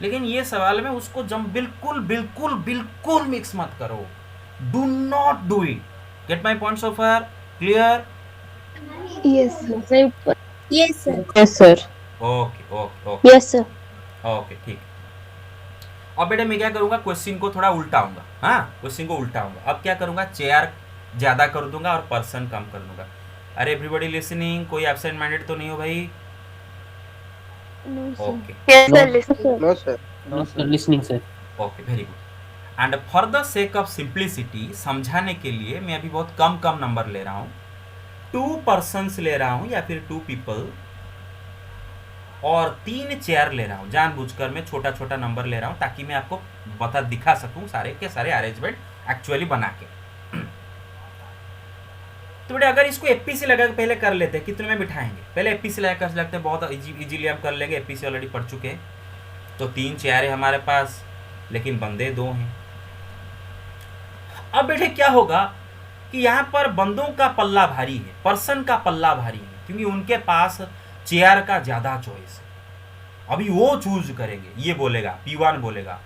लेकिन ये सवाल में उसको जम बिल्कुल बिल्कुल बिल्कुल मिक्स मत करो। Do not do it. Gate my point so far? Clear? Yes, sir. Yes, sir. Yes, sir. Okay okay okay Yes, sir. Okay, ठीक। अब बेटे मैं क्या करूंगा, क्वेश्चन को थोड़ा उल्टाऊंगा। हाँ, क्वेश्चन को उल्टाऊंगा। अब क्या करूंगा, चेयर ज्यादा कर दूंगा और पर्सन कम कर दूंगा। अरे एवरीबॉडी लिसनिंग, कोई एब्सेंट माइंडेड तो नहीं हो भाई? No, sir. Okay Yes, sir. No. Listen. No, sir. No, sir. Listening, sir. Okay, very good. And for the sake of simplicity, समझाने के लिए मैं अभी बहुत कम कम नंबर ले रहा हूँ। 2 पर्सन्स ले रहा हूँ या फिर 2 पीपल, और 3 चेयर ले रहा हूँ। जानबूझकर मैं छोटा छोटा नंबर ले रहा हूँ ताकि मैं आपको दिखा सकूँ सारे के सारे अरेंजमेंट एक्चुअली बना के। तो बेटा अगर इसको एपीसी लगा के पहले कर लेते हैं, कितने में बिठाएंगे? पहले एपीसी लगा कर लगते हैं, बहुत इजीली हम कर लेंगे। एपीसी ऑलरेडी पढ़ चुके हैं। तो 3 चेयर है हमारे पास, लेकिन बंदे 2 हैं। अब बेटे क्या होगा कि यहाँ पर बंदों का पल्ला भारी है, पर्सन का पल्ला भारी है, क्योंकि उनके पास चेयर का ज्यादा चॉइस है। अभी वो चूज करेंगे। ये बोलेगा, P1 बोलेगा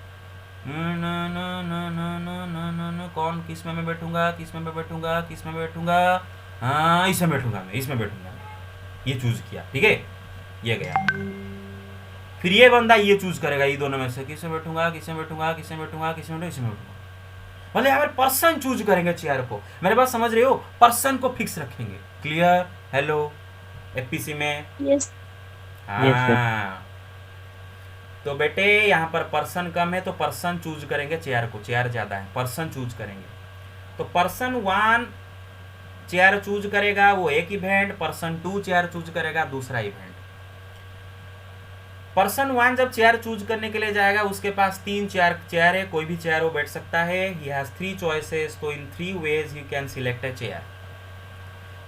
कौन किस में मैं बैठूंगा, किस में मैं बैठूंगा, किस में बैठूंगा, हाँ इसमें बैठूंगा मैं, इसमें बैठूंगा मैं। ये चूज किया, ठीक है, ये गया। फिर ये बंदा ये चूज करेगा, ये दोनों में से किस में बैठूंगा, किस में बैठूंगा, किस में बैठूंगा, किस में बैठूंगा, किस में बैठूंगा। भले यहाँ पर पर्सन चूज करेंगे चेयर को। मेरे बात समझ रहे हो? पर्सन को फिक्स रखेंगे। क्लियर? हेलो एपीसी में? Yes. हाँ। तो बेटे यहाँ पर पर्सन कम है तो पर्सन चूज करेंगे चेयर को, चेयर ज्यादा है, पर्सन चूज करेंगे। तो पर्सन 1 चेयर चूज करेगा, वो एक इवेंट। पर्सन 2 चेयर चूज करेगा, दूसरा इवेंट। पर्सन 1 जब चेयर चूज करने के लिए जाएगा, उसके पास 3 चेयर है, कोई भी चेयर वो बैठ सकता है। ही हैज 3 चॉइसेस, तो इन 3 ways you can select a chair.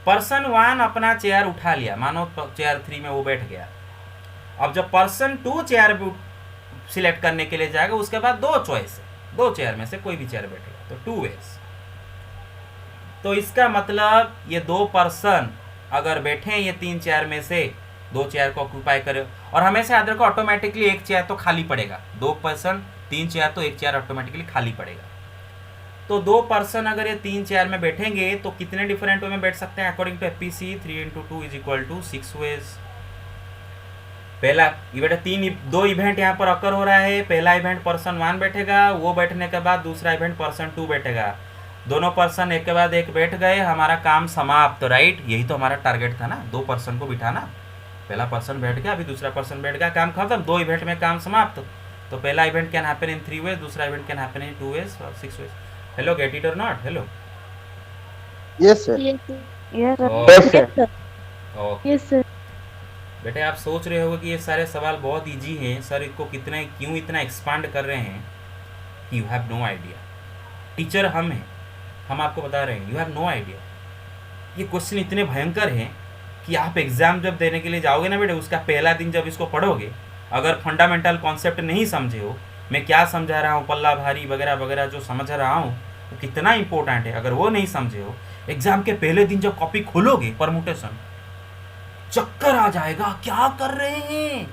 Person 1 अपना चेयर उठा लिया, मानो चेयर 3 में वो बैठ गया। अब जब पर्सन 2 चेयर सिलेक्ट करने के लिए जाएगा, उसके बाद 2 चॉइस है, 2 चेयर में से कोई भी चेयर बैठेगा, तो 2 वेज। तो इसका मतलब ये 2 पर्सन अगर बैठे ये 3 चेयर में से, 2 चेयर को ऑक्यूपाई करे, और हमेशा याद रखो ऑटोमेटिकली 1 चेयर तो खाली पड़ेगा। 2 पर्सन 3 चेयर, तो 1 चेयर ऑटोमेटिकली खाली पड़ेगा। तो 2 पर्सन अगर ये 3 चेयर में बैठेंगे तो कितने डिफरेंट वे में बैठ सकते हैं? According to APC 3 × 2 = 6 ways. पहला इवेंट 2 इवेंट यहाँ पर अकर हो रहा है। पहला इवेंट पर्सन 1 बैठेगा, वो बैठने के बाद दूसरा इवेंट पर्सन 2 बैठेगा। दोनों पर्सन एक के बाद एक बैठ गए, हमारा काम समाप्त। राइट, यही तो हमारा टारगेट था ना, 2 पर्सन को बिठाना। पहला पर्सन बैठ गया, अभी दूसरा पर्सन बैठ गया, काम खत्म। 2 इवेंट में काम समाप्त। तो पहला event can happen in 3 ways, दूसरा event can happen in 2 ways और 6 वेज। हेलो, गेट इट और not? Hello, Yes, sir. Yes, sir. Yes, sir. Yes, sir. Okay. Yes, sir. बेटे आप सोच रहे होगे कि ये सारे सवाल बहुत इजी हैं, सर इनको क्यों इतना एक्सपांड कर रहे हैं? You have no idea. Teacher हम हैं, हम आपको बता रहे हैं, यू हैव नो आइडिया। ये क्वेश्चन इतने भयंकर हैं कि आप एग्जाम जब देने के लिए जाओगे ना बेटे, उसका पहला दिन जब इसको पढ़ोगे, अगर फंडामेंटल कॉन्सेप्ट नहीं समझे हो, मैं क्या समझा रहा हूँ, पल्ला भारी वगैरह वगैरह जो समझ रहा हूँ वो कितना इंपॉर्टेंट है, अगर वो नहीं समझे हो, एग्जाम के पहले दिन जब कॉपी खोलोगे परमुटेशन, चक्कर आ जाएगा। क्या कर रहे हैं,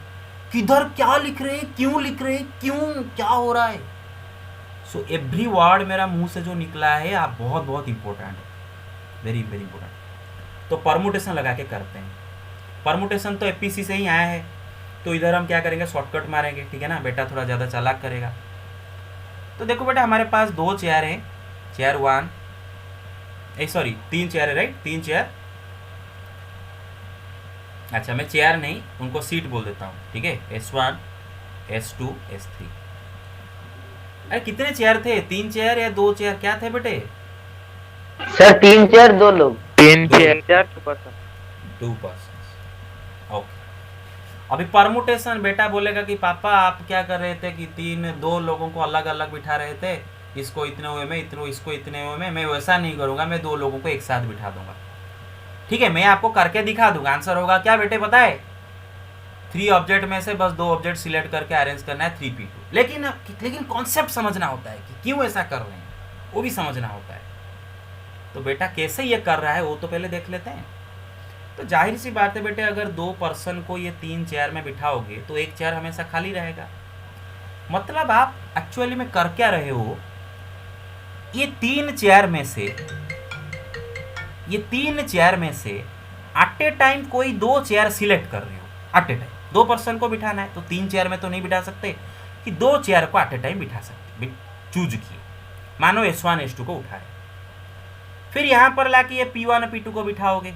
किधर क्या लिख रहे हैं, क्यों लिख रहे हैं, क्यों क्या हो रहा है। सो एवरी वर्ड मेरा मुंह से जो निकला है आप बहुत बहुत इंपॉर्टेंट है, वेरी वेरी इंपॉर्टेंट। तो परमुटेशन लगा के करते हैं। परमुटेशन तो एपीसी से ही आया है, तो इधर हम क्या करेंगे, शॉर्टकट मारेंगे, ठीक है ना। बेटा थोड़ा ज़्यादा चालाक करेगा। तो देखो बेटा हमारे पास 2 चेयर हैं, चेयर 1 सॉरी 3 चेयर है, राइट, 3 चेयर। अच्छा मैं चेयर नहीं, उनको सीट बोल देता हूँ, ठीक है। S1 S2 S3। अरे कितने चेयर थे? 3 चेयर या 2 चेयर, क्या थे बेटे? सर 3 चेयर 2 लोग। तीन दो। चेयर 2%। ओके, अभी परमुटेशन बेटा बोलेगा कि पापा आप क्या कर रहे थे कि दो लोगों को अलग अलग बिठा रहे थे, इसको इतने हुए में, इसको इतने हुए में। मैं वैसा नहीं करूंगा, मैं दो लोगों को एक साथ बिठा दूंगा। ठीक है, मैं आपको करके दिखा दूंगा। आंसर होगा क्या बेटे पता है? 3 ऑब्जेक्ट में से बस 2 ऑब्जेक्ट सिलेक्ट करके अरेंज करना है 3p2। लेकिन कॉन्सेप्ट समझना होता है कि क्यों ऐसा कर रहे हैं, वो भी समझना होता है। तो बेटा कैसे ये कर रहा है वो तो पहले देख लेते हैं। तो जाहिर सी बात है बेटे, अगर 2 पर्सन को ये 3 चेयर में बिठाओगे तो एक चेयर हमेशा खाली रहेगा। मतलब आप एक्चुअली में कर क्या रहे हो, ये 3 चेयर में से एट ए टाइम कोई 2 चेयर सिलेक्ट कर रहे हो। एट ए टाइम 2 पर्सन को बिठाना है तो 3 चेयर में तो नहीं बिठा सकते कि 2 चेयर को एट ए टाइम बिठा सकते। चूज किए, मानो S1 S2 को उठाए, फिर यहां पर लाके ये P1 P2 को बिठाओगे।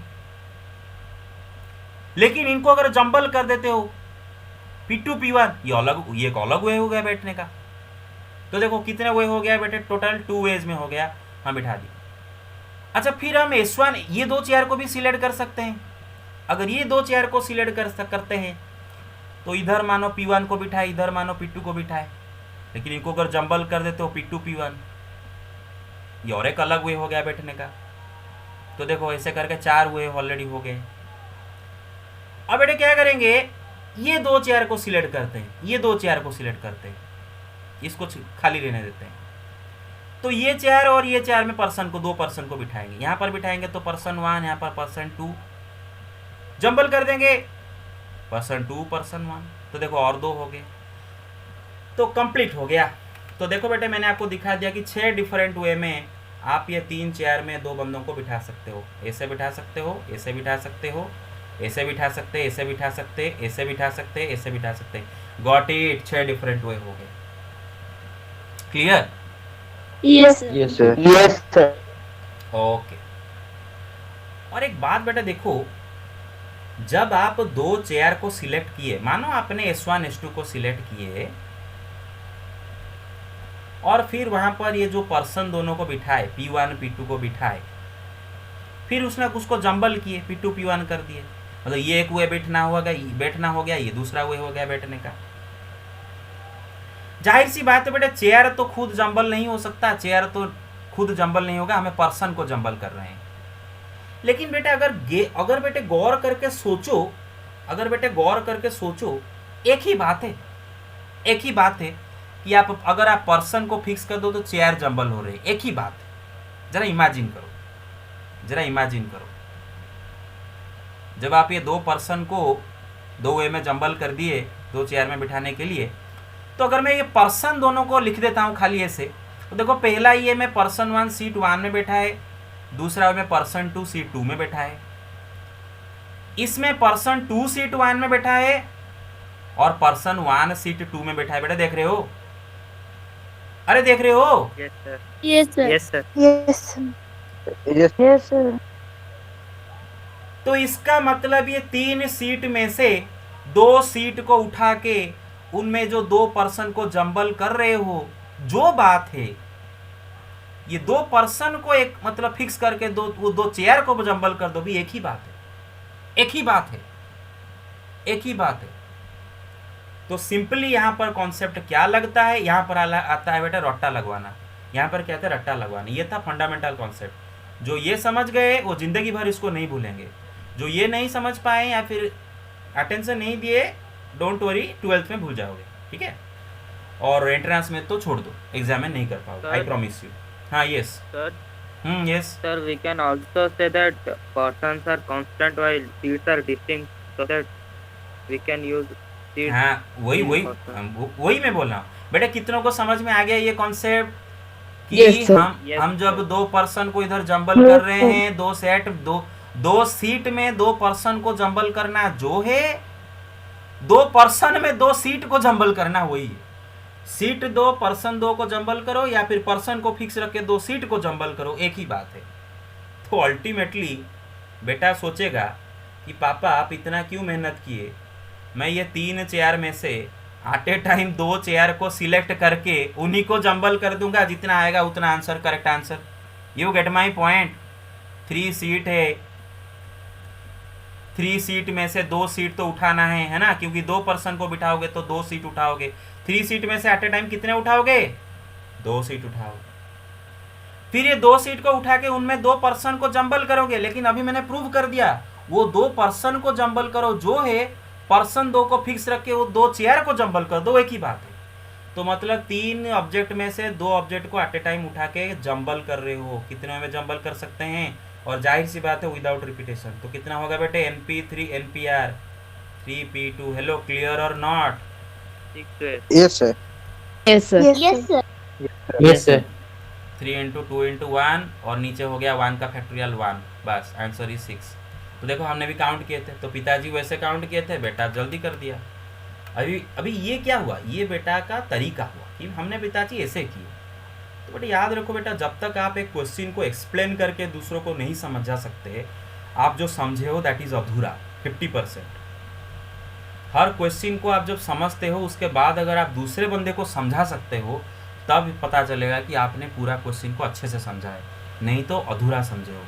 लेकिन इनको अगर जंबल कर देते हो P2 P1, ये एक अलग वे हो गया बैठने का। तो देखो कितने वे हो गया बेटे, टोटल 2 वेज में हो गया, हम बिठा दिए। अच्छा, फिर हम S1 ये 2 चेयर को भी सिलेक्ट कर सकते हैं। अगर ये 2 चेयर को सिलेक्ट करते हैं तो इधर मानो P1 को बिठाए, इधर मानो P2 को बिठाए। लेकिन इनको अगर जंबल कर देते हो P2 P1, ये और एक अलग वे हो गया बैठने का। तो देखो ऐसे करके 4 वे ऑलरेडी हो गए। अब बेटे क्या करेंगे, ये 2 चेयर को सिलेक्ट करते हैं, ये 2 चेयर को सिलेक्ट करते हैं, इसको खाली रहने देते हैं। तो ये चेयर और ये चेयर में पर्सन को 2 पर्सन को बिठाएंगे। यहाँ पर बिठाएंगे तो पर्सन 1, यहाँ पर पर्सन 2, जंबल कर देंगे पर्सन 2 पर्सन 1, तो देखो और 2 हो गए, तो कंप्लीट हो गया। तो देखो बेटे मैंने आपको दिखा दिया कि 6 डिफरेंट वे में आप ये 3 चेयर में 2 बंदों को बिठा सकते हो। ऐसे बिठा सकते हो, ऐसे बिठा सकते हो, ऐसे बिठा सकते, ऐसे बिठा सकते, ऐसे बिठा सकते, ऐसे बिठा सकते। गॉट इट, 6 डिफरेंट वे हो गए। Clear? Yes, sir. Yes, sir. Yes, sir. Okay. और एक बात बेटा देखो, जब आप 2 चेयर को सिलेक्ट किए, मानो आपने S1 S2 को सिलेक्ट किए और फिर वहां पर ये जो पर्सन दोनों को बिठाए, P1 P2 को बिठाए, फिर उसने उसको जंबल किए, P2 P1 कर दिए। मतलब ये एक वे बैठना हो गया, ये दूसरा वे हो गया बैठने का। जाहिर सी बात है बेटा, चेयर तो खुद जंबल नहीं हो सकता, चेयर तो खुद जंबल नहीं होगा, हमें पर्सन को जंबल कर रहे हैं। लेकिन बेटा अगर बेटे गौर करके सोचो, एक ही बात है कि अगर आप पर्सन को फिक्स कर दो तो चेयर जंबल हो रही है, एक ही बात है। जरा इमेजिन करो, जब आप ये 2 पर्सन को 2 वे में जंबल कर दिए 2 चेयर में बिठाने के लिए, तो अगर मैं ये पर्सन दोनों को लिख देता हूं खाली ऐसे, तो देखो पहला ये में पर्सन 1 सीट 1 में बैठा है, दूसरा में पर्सन 2 सीट 2 में बैठा है, इसमें पर्सन 2 सीट 1 में बैठा है और पर्सन 1 सीट 2 में बैठा है। बेटा देख रहे हो? अरे देख रहे हो? Yes, sir. Yes, sir. Yes, sir. Yes, sir. Yes. Yes, sir. तो इसका मतलब ये 3 सीट में से 2 सीट को उठा के उनमें जो 2 पर्सन को जंबल कर रहे हो, जो बात है ये 2 पर्सन को एक मतलब फिक्स करके दो चेयर को जंबल कर दो, भी एक ही बात है। तो सिंपली यहाँ पर कॉन्सेप्ट क्या लगता है, यहाँ पर आता है बेटा रट्टा लगवाना। यहाँ पर क्या था, रट्टा लगवाना। ये था फंडामेंटल कॉन्सेप्ट। जो ये समझ गए वो जिंदगी भर इसको नहीं भूलेंगे, जो ये नहीं समझ पाए या फिर अटेंशन नहीं दिए, डोंट वरी, 12th में भूल जाओगे, ठीक है। और एंट्रेंस में तो छोड़ दो, एग्जाम में नहीं कर पाओगे, आई प्रॉमिस यू। हाँ, yes Sir, yes sir, we can also say that persons are constant while seats are distinct, so that we can use seats. हाँ, वही मैं बोल रहा हूँ बेटा। कितनों को समझ में आ गया ये कॉन्सेप्ट कि Yes, sir. हम जब 2 पर्सन को इधर जंबल कर रहे हैं, 2 सीट में 2 पर्सन को जंबल करना जो है, 2 पर्सन में 2 सीट को जंबल करना वही है। सीट 2 पर्सन 2 को जंबल करो या फिर पर्सन को फिक्स रख के 2 सीट को जंबल करो, एक ही बात है। तो अल्टीमेटली बेटा सोचेगा कि पापा आप इतना क्यों मेहनत किए, मैं ये 3 चेयर में से एट ए टाइम 2 चेयर को सिलेक्ट करके उन्हीं को जंबल कर दूंगा, जितना आएगा उतना answer, correct answer. You get my point. 3 seat है, 3 सीट में से 2 सीट तो उठाना है ना, क्योंकि 2 पर्सन को बिठाओगे तो 2 सीट उठाओगे। 3 सीट में से एट ए टाइम कितने उठाओगे? 2 सीट उठाओगे। फिर ये 2 सीट को उठा के उनमें 2 पर्सन को जंबल करोगे, लेकिन अभी मैंने प्रूव कर दिया वो 2 पर्सन को जंबल करो जो है, पर्सन 2 को फिक्स रख के वो 2 चेयर को जंबल कर दो, एक ही बात है। तो मतलब 3 ऑब्जेक्ट में से 2 ऑब्जेक्ट को एट ए टाइम उठा के जंबल कर रहे हो। कितने में जंबल कर सकते हैं? और जाहिर सी बात है विदाउट रिपीटेशन। तो कितना होगा बेटे? NP3 NPR 3P2। Hello, clear और not? 6 Yes, sir. Yes, sir. Yes, sir. Yes sir. 3 × 2 × 1 और नीचे हो गया 1 का फैक्टोरियल 1, बस आंसर ही 6। तो देखो हमने भी काउंट किए थे, तो पिताजी वैसे काउंट किए थे, बेटा जल्दी कर दिया। अभी ये क्या हुआ? ये बेटा का तरीका हुआ कि हमने पिताजी ऐसे किए। तो बेटा याद रखो बेटा, जब तक आप एक क्वेश्चन को एक्सप्लेन करके दूसरों को नहीं समझा सकते, आप जो समझे हो दैट इज अधूरा 50%। हर क्वेश्चन को आप जब समझते हो उसके बाद अगर आप दूसरे बंदे को समझा सकते हो तब पता चलेगा कि आपने पूरा क्वेश्चन को अच्छे से समझा है, नहीं तो अधूरा समझे हो।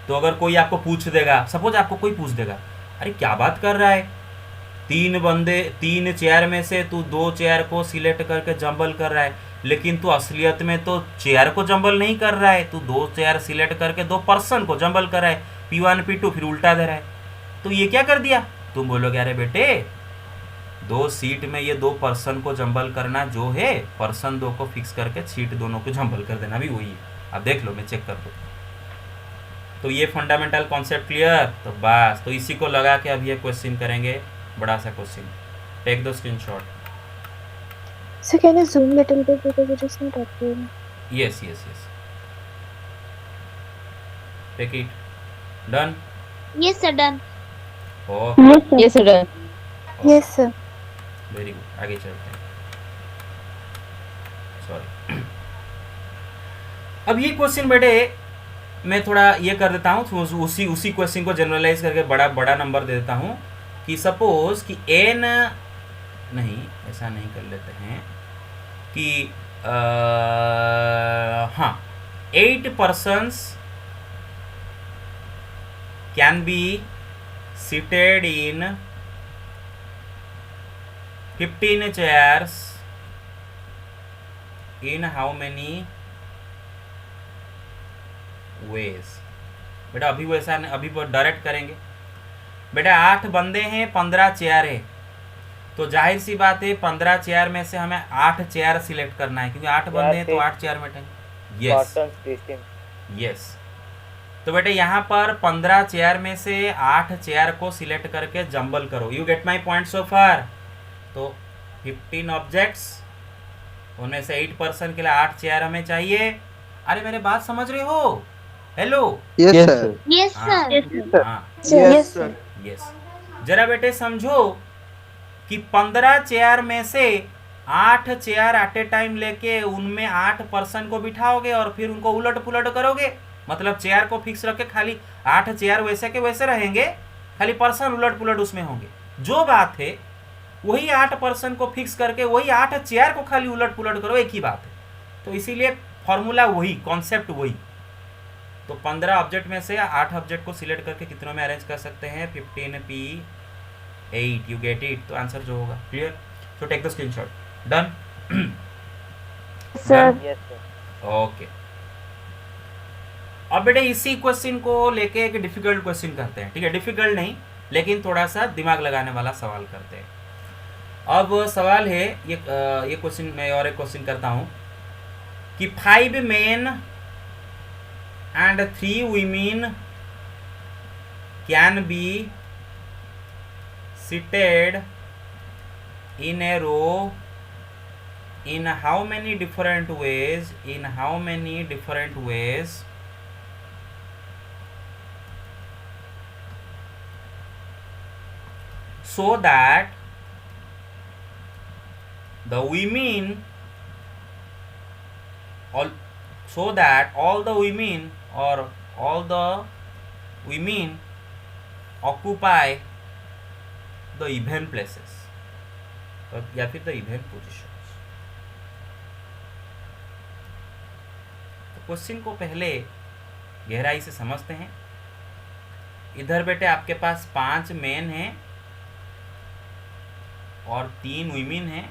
तो अगर कोई आपको पूछ देगा, सपोज आपको कोई पूछ देगा, अरे क्या बात कर रहा है, 3 चेयर में से तू 2 चेयर को सिलेक्ट करके जंबल कर रहा है, लेकिन तू असलियत में तो चेयर को जंबल नहीं कर रहा है, तू 2 चेयर सिलेक्ट करके 2 पर्सन को जंबल कर रहा है, P1 P2 फिर उल्टा दे रहा है। तो ये क्या कर दिया? तुम बोलोगे अरे बेटे 2 सीट में ये 2 पर्सन को जंबल करना जो है, पर्सन 2 को फिक्स करके सीट दोनों को जंबल कर देना भी वही है। अब देख लो, मैं चेक कर दो। तो ये फंडामेंटल कॉन्सेप्ट क्लियर? तो बस, तो इसी को लगा के अब ये क्वेश्चन करेंगे, बड़ा सा question. Take the screenshot. So can you zoom little bit because it is not appearing? Yes. Take it. Done? Yes, sir. Done. Oh, Yes, sir. Done. Yes, sir. Very good. आगे चलते हैं। Sorry. अब ये question बेटे मैं थोड़ा ये कर देता हूँ, तो उसी क्वेश्चन को जनरलाइज करके बड़ा नंबर दे देता हूँ कि सपोज कि n, नहीं ऐसा नहीं कर लेते हैं कि हाँ 8 persons can be seated in 15 chairs in how many ways? बेटा अभी वैसा अभी डायरेक्ट करेंगे। बेटा 8 बंदे हैं, 15 चेयर है, तो जाहिर सी बात है 15 चेयर में से हमें 8 चेयर सिलेक्ट करना है, क्योंकि 8 बंदे हैं तो 8 चेयर बैठेंगे। यस। तो बेटे यहाँ पर 15 चेयर में से 8 चेयर को सिलेक्ट करके जंबल करो। You get my point so far? तो 15 ऑब्जेक्ट्स, उनमें से 8 पर्सन के लिए 8 चेयर हमें चाहिए। अरे मेरे बात समझ रहे हो? Hello? Yes, sir. Yes, sir. हाँ Yes, sir. यस। जरा बेटे समझो कि 15 चेयर में से 8 चेयर एट ए टाइम लेके उनमें 8 पर्सन को बिठाओगे और फिर उनको उलट पुलट करोगे, मतलब चेयर को फिक्स रख के खाली 8 चेयर वैसे के वैसे रहेंगे, खाली पर्सन उलट पुलट उसमें होंगे। जो बात है वही 8 पर्सन को फिक्स करके वही 8 चेयर को खाली उलट पुलट करो, एक ही बात है। तो इसीलिए फॉर्मूला वही, कॉन्सेप्ट वही। तो 15 ऑब्जेक्ट में से 8 ऑब्जेक्ट को सिलेक्ट करके कितनों में अरेंज कर सकते हैं? 15P8। You get it? तो आंसर जो होगा clear. So take the screenshot. Done? Sir. Okay. अब बेटे इसी क्वेश्चन को लेके एक डिफिकल्ट क्वेश्चन करते हैं, ठीक है? डिफिकल्ट नहीं, लेकिन थोड़ा सा दिमाग लगाने वाला सवाल करते हैं। अब सवाल है ये क्वेश्चन, मैं और एक क्वेश्चन करता हूँ कि 5 men and 3 women can be seated in a row in how many different ways? In how many different ways? So that the women all the women or all the women occupy the even places, या फिर the even positions। तो question को पहले गहराई से समझते हैं। इधर बेटे आपके पास 5 मेन हैं और 3 वीमेन हैं।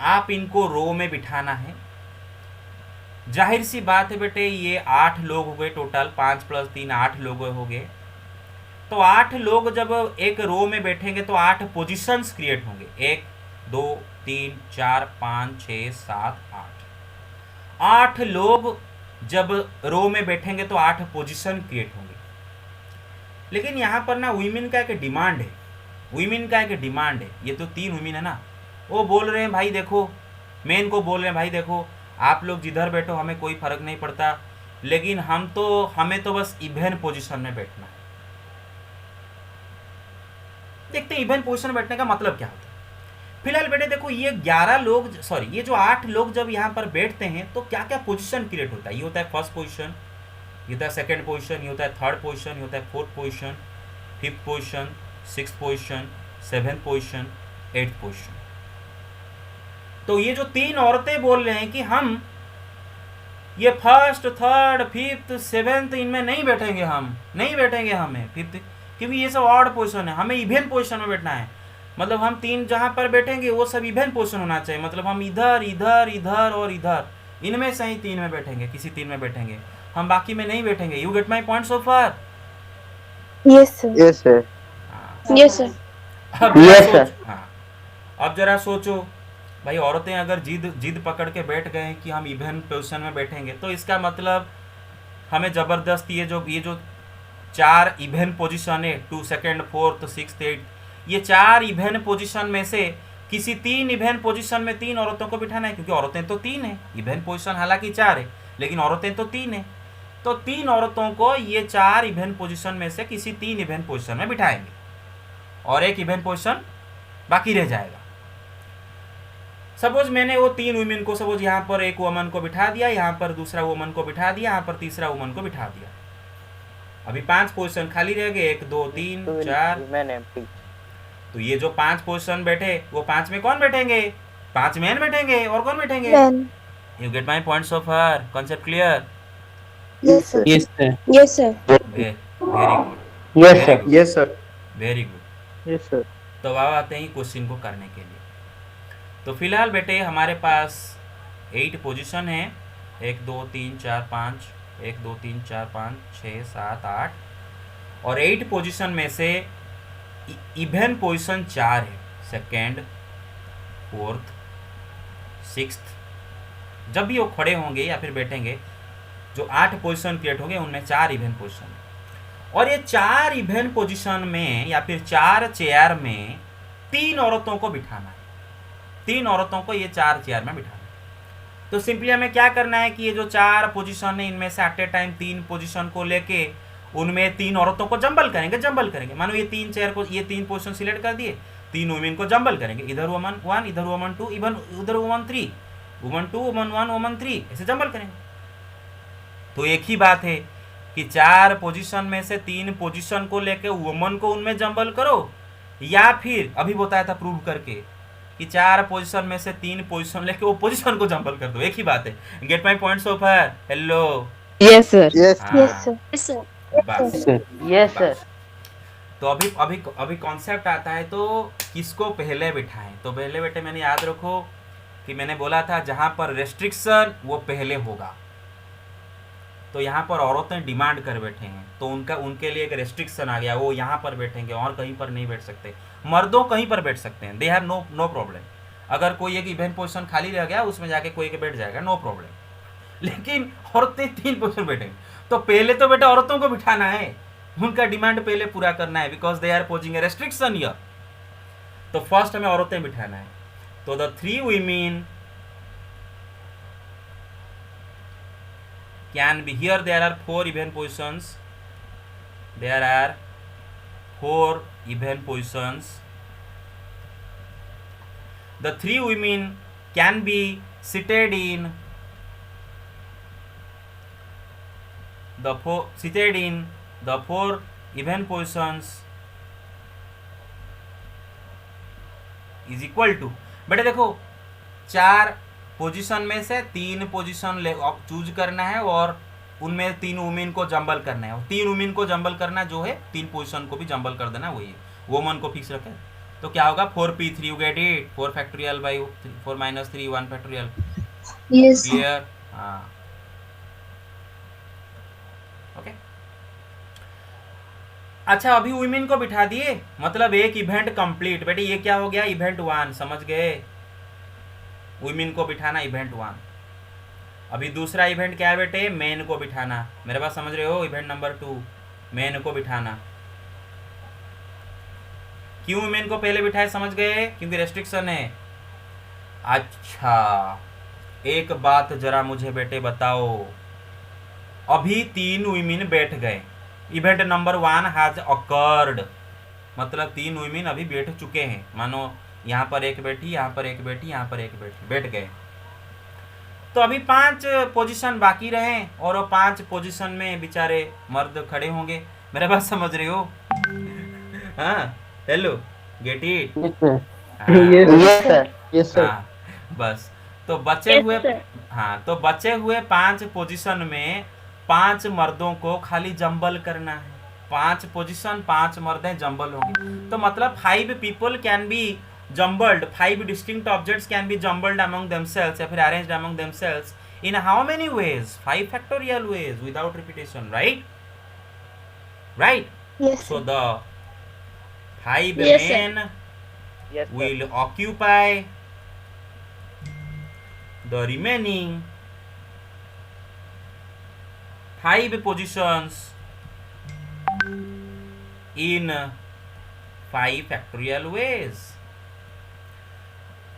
आप इनको रो में बिठाना है। जाहिर सी बात है बेटे, ये 8 लोग हो गए टोटल, 5 + 3 8 लोग हो गए। तो 8 लोग जब एक रो में बैठेंगे तो 8 पोजीशंस क्रिएट होंगे। 1 2 3 4 5 6 7 8 8 लोग जब रो में बैठेंगे तो 8 पोजीशन क्रिएट होंगे। लेकिन यहाँ पर ना वीमेन का एक डिमांड है, वीमेन का एक डिमांड है। ये तो 3 वीमेन है ना, वो बोल रहे हैं भाई देखो, मेन को बोल रहे हैं भाई देखो आप लोग जिधर बैठो हमें कोई फर्क नहीं पड़ता, लेकिन हमें तो बस इवन पोजीशन में बैठना है। देखते हैं इवन पोजीशन में बैठने का मतलब क्या होता है। फिलहाल बेटे देखो, ये 11 लोग ये जो 8 लोग जब यहाँ पर बैठते हैं तो क्या क्या पोजीशन क्रिएट होता है। ये होता है फर्स्ट पोजीशन, ये होता है सेकंड पोजीशन, ये होता है थर्ड पोजीशन, ये होता है fourth position, fifth position, sixth position, seventh position, eighth position. तो ये जो 3 औरतें बोल रहे हैं कि हम ये फर्स्ट थर्ड फिफ्थ सेवेंथ इनमें नहीं बैठेंगे, हम नहीं बैठेंगे हमें फिफ्थ, क्योंकि ये सब ऑड पोजीशन है, हमें इवन पोजीशन में बैठना है। मतलब हम 3 जहाँ पर बैठेंगे वो सब इवन पोजीशन होना चाहिए। मतलब हम इधर इधर इधर और इधर इनमें से ही 3 में बैठेंगे, किसी 3 में बैठेंगे, हम बाकी में नहीं बैठेंगे। You get my point so far? Yes, sir. Yes, sir. Yes, sir. अब जरा सोचो भाई, औरतें अगर जिद पकड़ के बैठ गए कि हम इवन पोजीशन में बैठेंगे तो इसका मतलब हमें ज़बरदस्त ये जो 4 इवन पोजीशन है, 2 सेकेंड 4th 6th 8th, ये 4 इवन पोजीशन में से किसी 3 इवन पोजीशन में 3 औरतों को बिठाना है, क्योंकि औरतें तो 3 हैं। इवन पोजीशन हालांकि 4 है लेकिन औरतें तो 3 हैं। तो 3 औरतों को ये 4 इवन पोजीशन में से किसी 3 इवन पोजीशन में बिठाएंगे और एक इवन पोजीशन बाकी रह जाएगा। सपोज मैंने वो 3 वुमेन को, सपोज यहाँ पर एक वुमन को बिठा दिया, यहाँ पर दूसरा वुमन को बिठा दिया, यहाँ पर तीसरा वुमन को बिठा दिया। अभी 5 पोजीशन खाली रह गए, 1 2 3 4। तो ये जो 5 पोजीशन बैठे वो 5 में कौन बैठेंगे? 5 मैन बैठेंगे और कौन बैठेंगे? Men. You get my point so far? Concept clear? Yes, sir. Yes, sir. Yes, sir. Very good, Yes, sir. Yes, sir. Very good. Yes, sir. तो अब आते हैं क्वेश्चन को करने के लिए। तो फिलहाल बेटे हमारे पास 8 पोजीशन है, 1 2 3 4 5, 1 2 3 4 5 6 7 8, और 8 पोजीशन में से इवन पोजीशन 4 है, सेकेंड 4th 6th। जब भी वो खड़े होंगे या फिर बैठेंगे, जो 8 पोजीशन क्रिएट होंगे उनमें 4 इवन पोजीशन, और ये 4 इवन पोजीशन में या फिर 4 चेयर में 3 औरतों को बिठाना है। 3 औरतों को ये 4 चेयर में बिठाना है। तो सिंपली हमें क्या करना है कि ये जो 4 पोजीशन है इनमें से एट ए टाइम 3 पोजीशन को लेके उनमें 3 औरतों को जंबल करेंगे। मानो ये 3 चेयर को, ये 3 पोजीशन सिलेक्ट कर दिए, 3 वुमेन को जंबल करेंगे, इधर वुमन 1, इधर वुमन 2, उधर वुमन 3, वुमन 2 वुमन 1 वुमन 3, ऐसे जंबल करेंगे। तो एक ही बात है कि 4 पोजीशन में से 3 पोजीशन को लेके वुमन को उनमें जंबल करो, या फिर अभी बताया था प्रूव करके कि 4 पोजीशन में से 3 पोजीशन लेके वो पोजीशन को जंबल कर दो। एक ही बात है। Gate my point so far? Hello? Yes, sir. Yes. Yes, sir. Yes, sir. बस। Sir. Yes, sir. तो अभी कॉन्सेप्ट आता है, तो किसको पहले बिठाएं? तो पहले बेटे मैंने याद रखो कि मैंने बोला था जहां पर रेस्ट्रिक्शन वो पहले होगा। तो यहाँ पर औरतें डिमांड कर बैठे हैं तो उनके लिए एक रेस्ट्रिक्शन आ गया, वो यहाँ पर बैठेंगे और कहीं पर नहीं बैठ सकते। मर्दों कहीं पर बैठ सकते हैं, दे हैव नो प्रॉब्लम। अगर कोई एक इवेंट पोजीशन खाली रह गया उसमें जाके कोई के बैठ जाएगा, नो प्रॉब्लम। लेकिन औरतें 3 पोजीशन बैठेंगे, तो पहले तो बेटा औरतों को बिठाना है, उनका डिमांड पहले पूरा करना है, because they are posing a restriction here. तो फर्स्ट हमें औरतें बिठाना है। तो the 3 women can be, here there are 4 even positions, there are 4 even positions. The 3 women can be seated in the 4 even positions is equal to, बेटे देखो 4 position में से 3 पोजीशन चूज करना है और उनमें 3 वुमेन को जंबल करना है, और 3 वुमेन को जंबल करना जो है 3 पोजीशन को भी जंबल कर देना, वही है। वुमन को फिक्स रखें तो क्या होगा 4p3, you get it, 4 factorial by 4 minus 3 1 factorial, Yes, sir. Clear? हाँ ओके। अच्छा अभी वुमेन को बिठा दिए, मतलब एक इवेंट कंप्लीट। बेटे ये क्या हो गया, इवेंट 1, समझ गए? वुमेन को बिठाना इवेंट 1। अभी दूसरा इवेंट क्या है बेटे, मेन को बिठाना। मेरे पास समझ रहे हो, इवेंट नंबर 2 मेन को बिठाना। क्यों मेन को पहले बिठाए, समझ गए? क्योंकि रेस्ट्रिक्शन है। अच्छा एक बात जरा मुझे बेटे बताओ, अभी 3 वुमेन बैठ गए, इवेंट नंबर 1 हैज अकर्ड, मतलब 3 वुमेन अभी बैठ चुके हैं। मानो यहाँ पर एक बैठी, यहाँ पर एक बैठी, यहाँ पर एक बैठी, बैठ गए। तो अभी 5 पोजीशन बाकी रहे, और वो 5 पोजीशन में बेचारे मर्द खड़े होंगे। मेरे बात समझ रहे हो? हाँ hello, get it? Yes, sir. Yes, sir. Yes, sir. हाँ बस, तो बचे Yes, हुए, sir. हाँ तो बचे हुए 5 पोजीशन में 5 मर्दों को खाली जंबल करना है। 5 पोजीशन 5 मर्द हैं, जंबल होंगे। तो मतलब 5 people can be jumbled, 5 distinct objects can be jumbled among themselves, या फिर arranged among themselves in how many veg, 5 factorial veg without repetition, right? Right? Yes, So sir. the 5 Yes, sir. men Yes, sir. will occupy the remaining 5 positions in 5 factorial ways।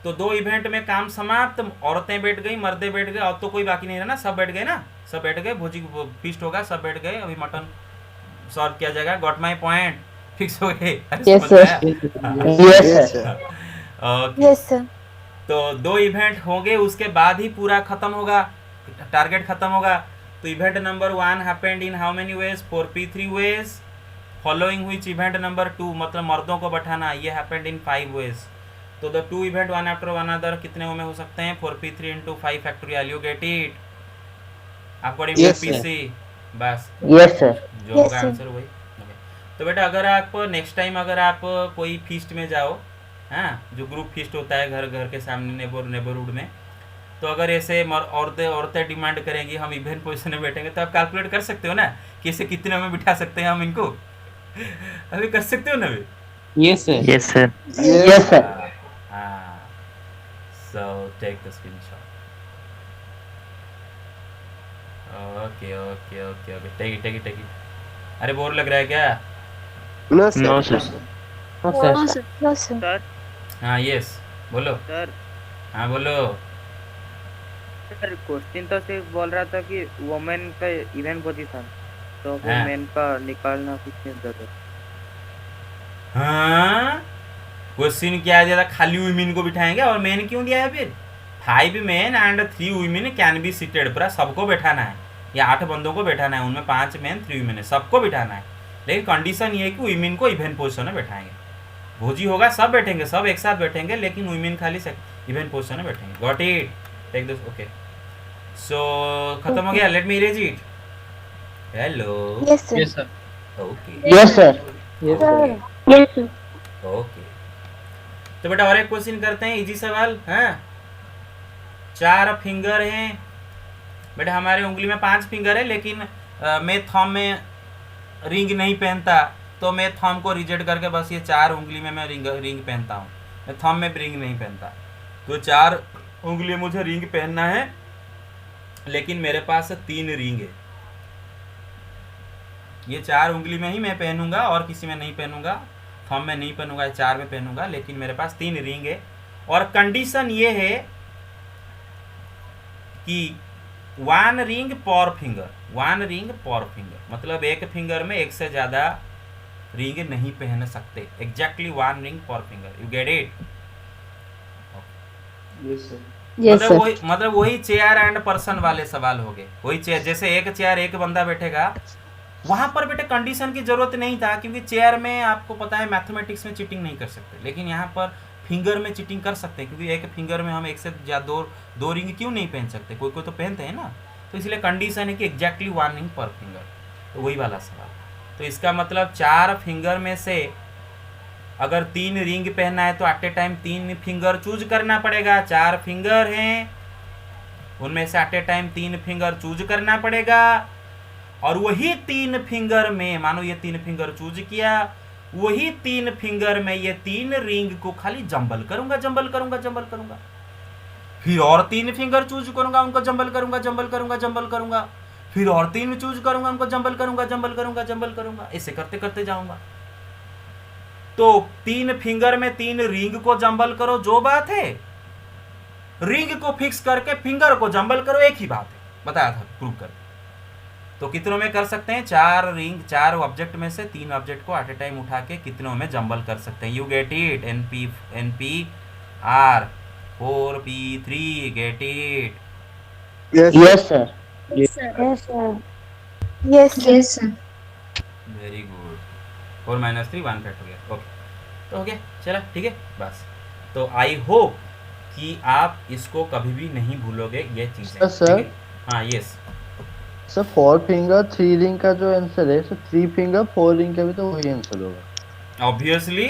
तो 2 event में काम समाप्त, औरतें बैठ गई, मर्दे बैठ गए, और तो कोई बाकी नहीं रहा ना, सब बैठ गए ना, सब बैठ गए, भोजी फीस्ट होगा, सब बैठ गए, अभी मटन सर्व किया जाएगा। Got my point? फिक्स हो गए? Yes, sir. Yes, Yes, sir. sir. Okay, Yes, sir. तो 2 इवेंट होंगे, उसके बाद ही पूरा खत्म होगा, टारगेट खत्म होगा। तो event number 1 happened in how many ways, 4p3 ways, following which event number 2, मतलब मर्दों को बैठाना, ये हैपेंड इन 5 वेज। तो the 2 event one after one other कितने में हो सकते हैं, 4p3 into 5 factorial, you get it? According to Yes, sir. PC, बस Yes, sir. जो Yes, होगा sir. आंसर वही। तो बेटा अगर आप नेक्स्ट टाइम अगर आप कोई फीस्ट में जाओ, हाँ जो ग्रुप फीस्ट होता है घर घर के सामने, नेबरहुड में, तो अगर ऐसे औरतें डिमांड करेंगी हम इवेंट पोजीशन में बैठेंगे, तो आप कैलकुलेट कर सकते हो ना कि इसे कितने में बिठा सकते हैं हम इनको। अभी कर सकते हो ना अभी? Yes, sir. Yes, sir. Yes. Yes, sir. हाँ, so take the screenshot. Okay okay okay okay, take it. अरे बोर लग रहा है क्या? No, sir. No, sir. No, No, sir. sir. No, sir. Sir, हाँ यस बोलो। sir, हाँ बोलो। सर क्वेश्चन तो सिर्फ बोल रहा था कि वुमेन का इवेंट पोजीशन, तो हाँ। वुमेन का निकालना कुछ नहीं जरूरत। हाँ क्वेश्चन क्या दिया था, खाली वुमेन को बिठाएंगे, और मेन क्यों दिया है फिर? 5 main and 3 women can be seated, पूरा सबको बैठाना है, या 8 बंदों को बैठाना है, उनमें 5 मेन 3 वुमेन है, सबको बिठाना है। लेकिन कंडीशन ये है कि वुमेन को इवेंट पोजीशन में बैठाएंगे। भोजी होगा, सब बैठेंगे, सब एक साथ बैठेंगे, लेकिन वुमेन खाली इवेंट पोजीशन में बैठेंगे। Got it? Take this, okay. So खत्म हो गया, let me erase it. Hello, Yes, sir. Yes, sir. Okay Yes, sir. Yes, Sir. sir. Yes, sir. Okay. तो बेटा और एक क्वेश्चन करते हैं, इजी सवाल। हाँ 4 फिंगर हैं बेटा, हमारे उंगली में 5 फिंगर है, लेकिन मैं थंब में रिंग नहीं पहनता, तो मैं थंब को रिजेक्ट करके बस ये 4 उंगली में मैं रिंग पहनता हूँ, मैं थंब में रिंग नहीं पहनता। तो 4 उंगली में मुझे रिंग पहनना है, लेकिन मेरे पास 3 रिंग है। ये 4 उंगली में ही मैं पहनूंगा, और किसी में नहीं पहनूंगा, थंब में नहीं पहनूंगा, 4 में पहनूंगा, लेकिन मेरे पास 3 रिंग है। और कंडीशन ये है कि 1 रिंग पर फिंगर, 1 रिंग पर फिंगर, मतलब एक फिंगर में एक से ज्यादा रिंग नहीं पहन सकते। एग्जैक्टली 1 रिंग पर finger, you get it? Yes, sir. Yes, sir. मतलब वही चेयर एंड पर्सन वाले सवाल हो गए। वही चेयर, जैसे एक चेयर एक बंदा बैठेगा, वहां पर बेटे कंडीशन की जरूरत नहीं था, क्योंकि चेयर में आपको पता है मैथमेटिक्स में चीटिंग नहीं कर सकते, लेकिन यहाँ पर फिंगर में चीटिंग कर सकते हैं, क्योंकि एक फिंगर में हम एक से ज्यादा दो रिंग क्यों नहीं पहन सकते? कोई कोई तो पहनते हैं ना, तो इसलिए कंडीशन है कि एग्जैक्टली 1 रिंग पर फिंगर, तो वही वाला सवाल। तो इसका मतलब 4 फिंगर में से अगर 3 रिंग पहनना है तो at a time 3 finger choose करना पड़ेगा। 4 फिंगर हैं, उनमें से at a time 3 finger choose करना पड़ेगा, और वही 3 फिंगर में, मानो ये 3 फिंगर चूज किया, वही 3 फिंगर में ये 3 रिंग को खाली जंबल करूंगा, जंबल करूंगा, जंबल करूंगा, फिर और 3 फिंगर चूज करूंगा, उनको जंबल करूंगा, जंबल करूंगा, जंबल करूंगा, फिर और 3 चूज करूंगा, उनको जंबल करूंगा, जंबल करूंगा, जंबल करूंगा, ऐसे करते करते जाऊंगा। तो 3 फिंगर में 3 रिंग को जंबल करो, जो बात है, रिंग को फिक्स करके फिंगर को जंबल करो, एक ही बात है, बताया था प्रूव कर। तो कितनों में कर सकते हैं? 4 रिंग, 4 ऑब्जेक्ट में से 3 ऑब्जेक्ट को एट ए टाइम उठा के कितनों में जंबल कर सकते हैं। You get it? NP R 4P3, get it? Yes, sir. Yes, sir. Yes, sir. Yes, sir. Yes, sir. Very good. 4 - 3 1 factorial. Okay, तो हो गया, चला ठीक है बस। तो आई होप कि आप इसको कभी भी नहीं भूलोगे ये चीजें। Yes, sir. ठीक है? हाँ, यस सर 4 फिंगर 3 रिंग का जो आंसर है, सर 3 फिंगर 4 रिंग का भी तो वही आंसर होगा। Obviously,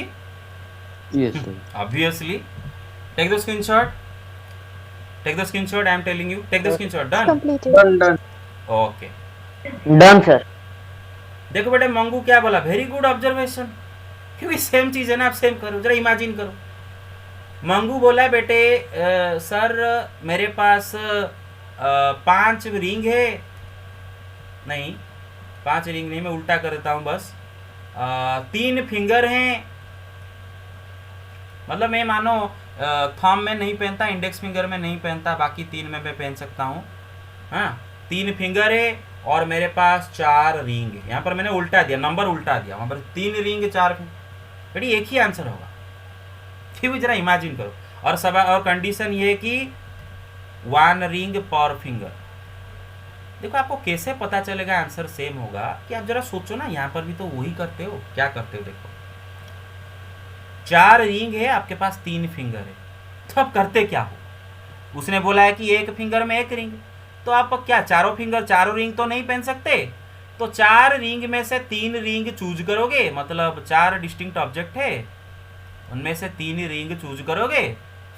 yes sir. obviously. Take the screenshot. Take the screenshot. I am telling you. Take the screenshot. Done. Completed. Done. Okay. Done, sir. देखो बेटे, मंगू क्या बोला? वेरी गुड ऑब्जर्वेशन, क्योंकि सेम चीज है ना, आप सेम करो, जरा इमेजिन करो। मंगू बोला बेटे सर मेरे पास 5 रिंग है, नहीं 5 रिंग नहीं, मैं उल्टा कर देता हूँ बस। 3 फिंगर हैं, मतलब मैं मानो थंब में नहीं पहनता, इंडेक्स फिंगर में नहीं पहनता, बाकी 3 में मैं पहन सकता हूँ। हाँ, 3 फिंगर है और मेरे पास 4 रिंग है। यहाँ पर मैंने उल्टा दिया, नंबर उल्टा दिया, वहाँ पर 3 रिंग 4 फिंगर, बेटी एक ही आंसर होगा। फिर भी जरा इमेजिन करो। और सवाल और कंडीशन ये है कि 1 रिंग पर फिंगर। देखो आपको कैसे पता चलेगा आंसर सेम होगा, कि आप जरा सोचो ना, यहाँ पर भी तो वही करते हो। क्या करते हो? देखो 4 रिंग है, आपके पास 3 फिंगर है, तो आप करते क्या हो? उसने बोला है कि 1 फिंगर में 1 रिंग, तो आप क्या चारों फिंगर चारों रिंग तो नहीं पहन सकते, तो 4 रिंग में से 3 रिंग चूज करोगे, मतलब 4 डिस्टिंक्ट ऑब्जेक्ट है, उनमें से 3 रिंग चूज करोगे,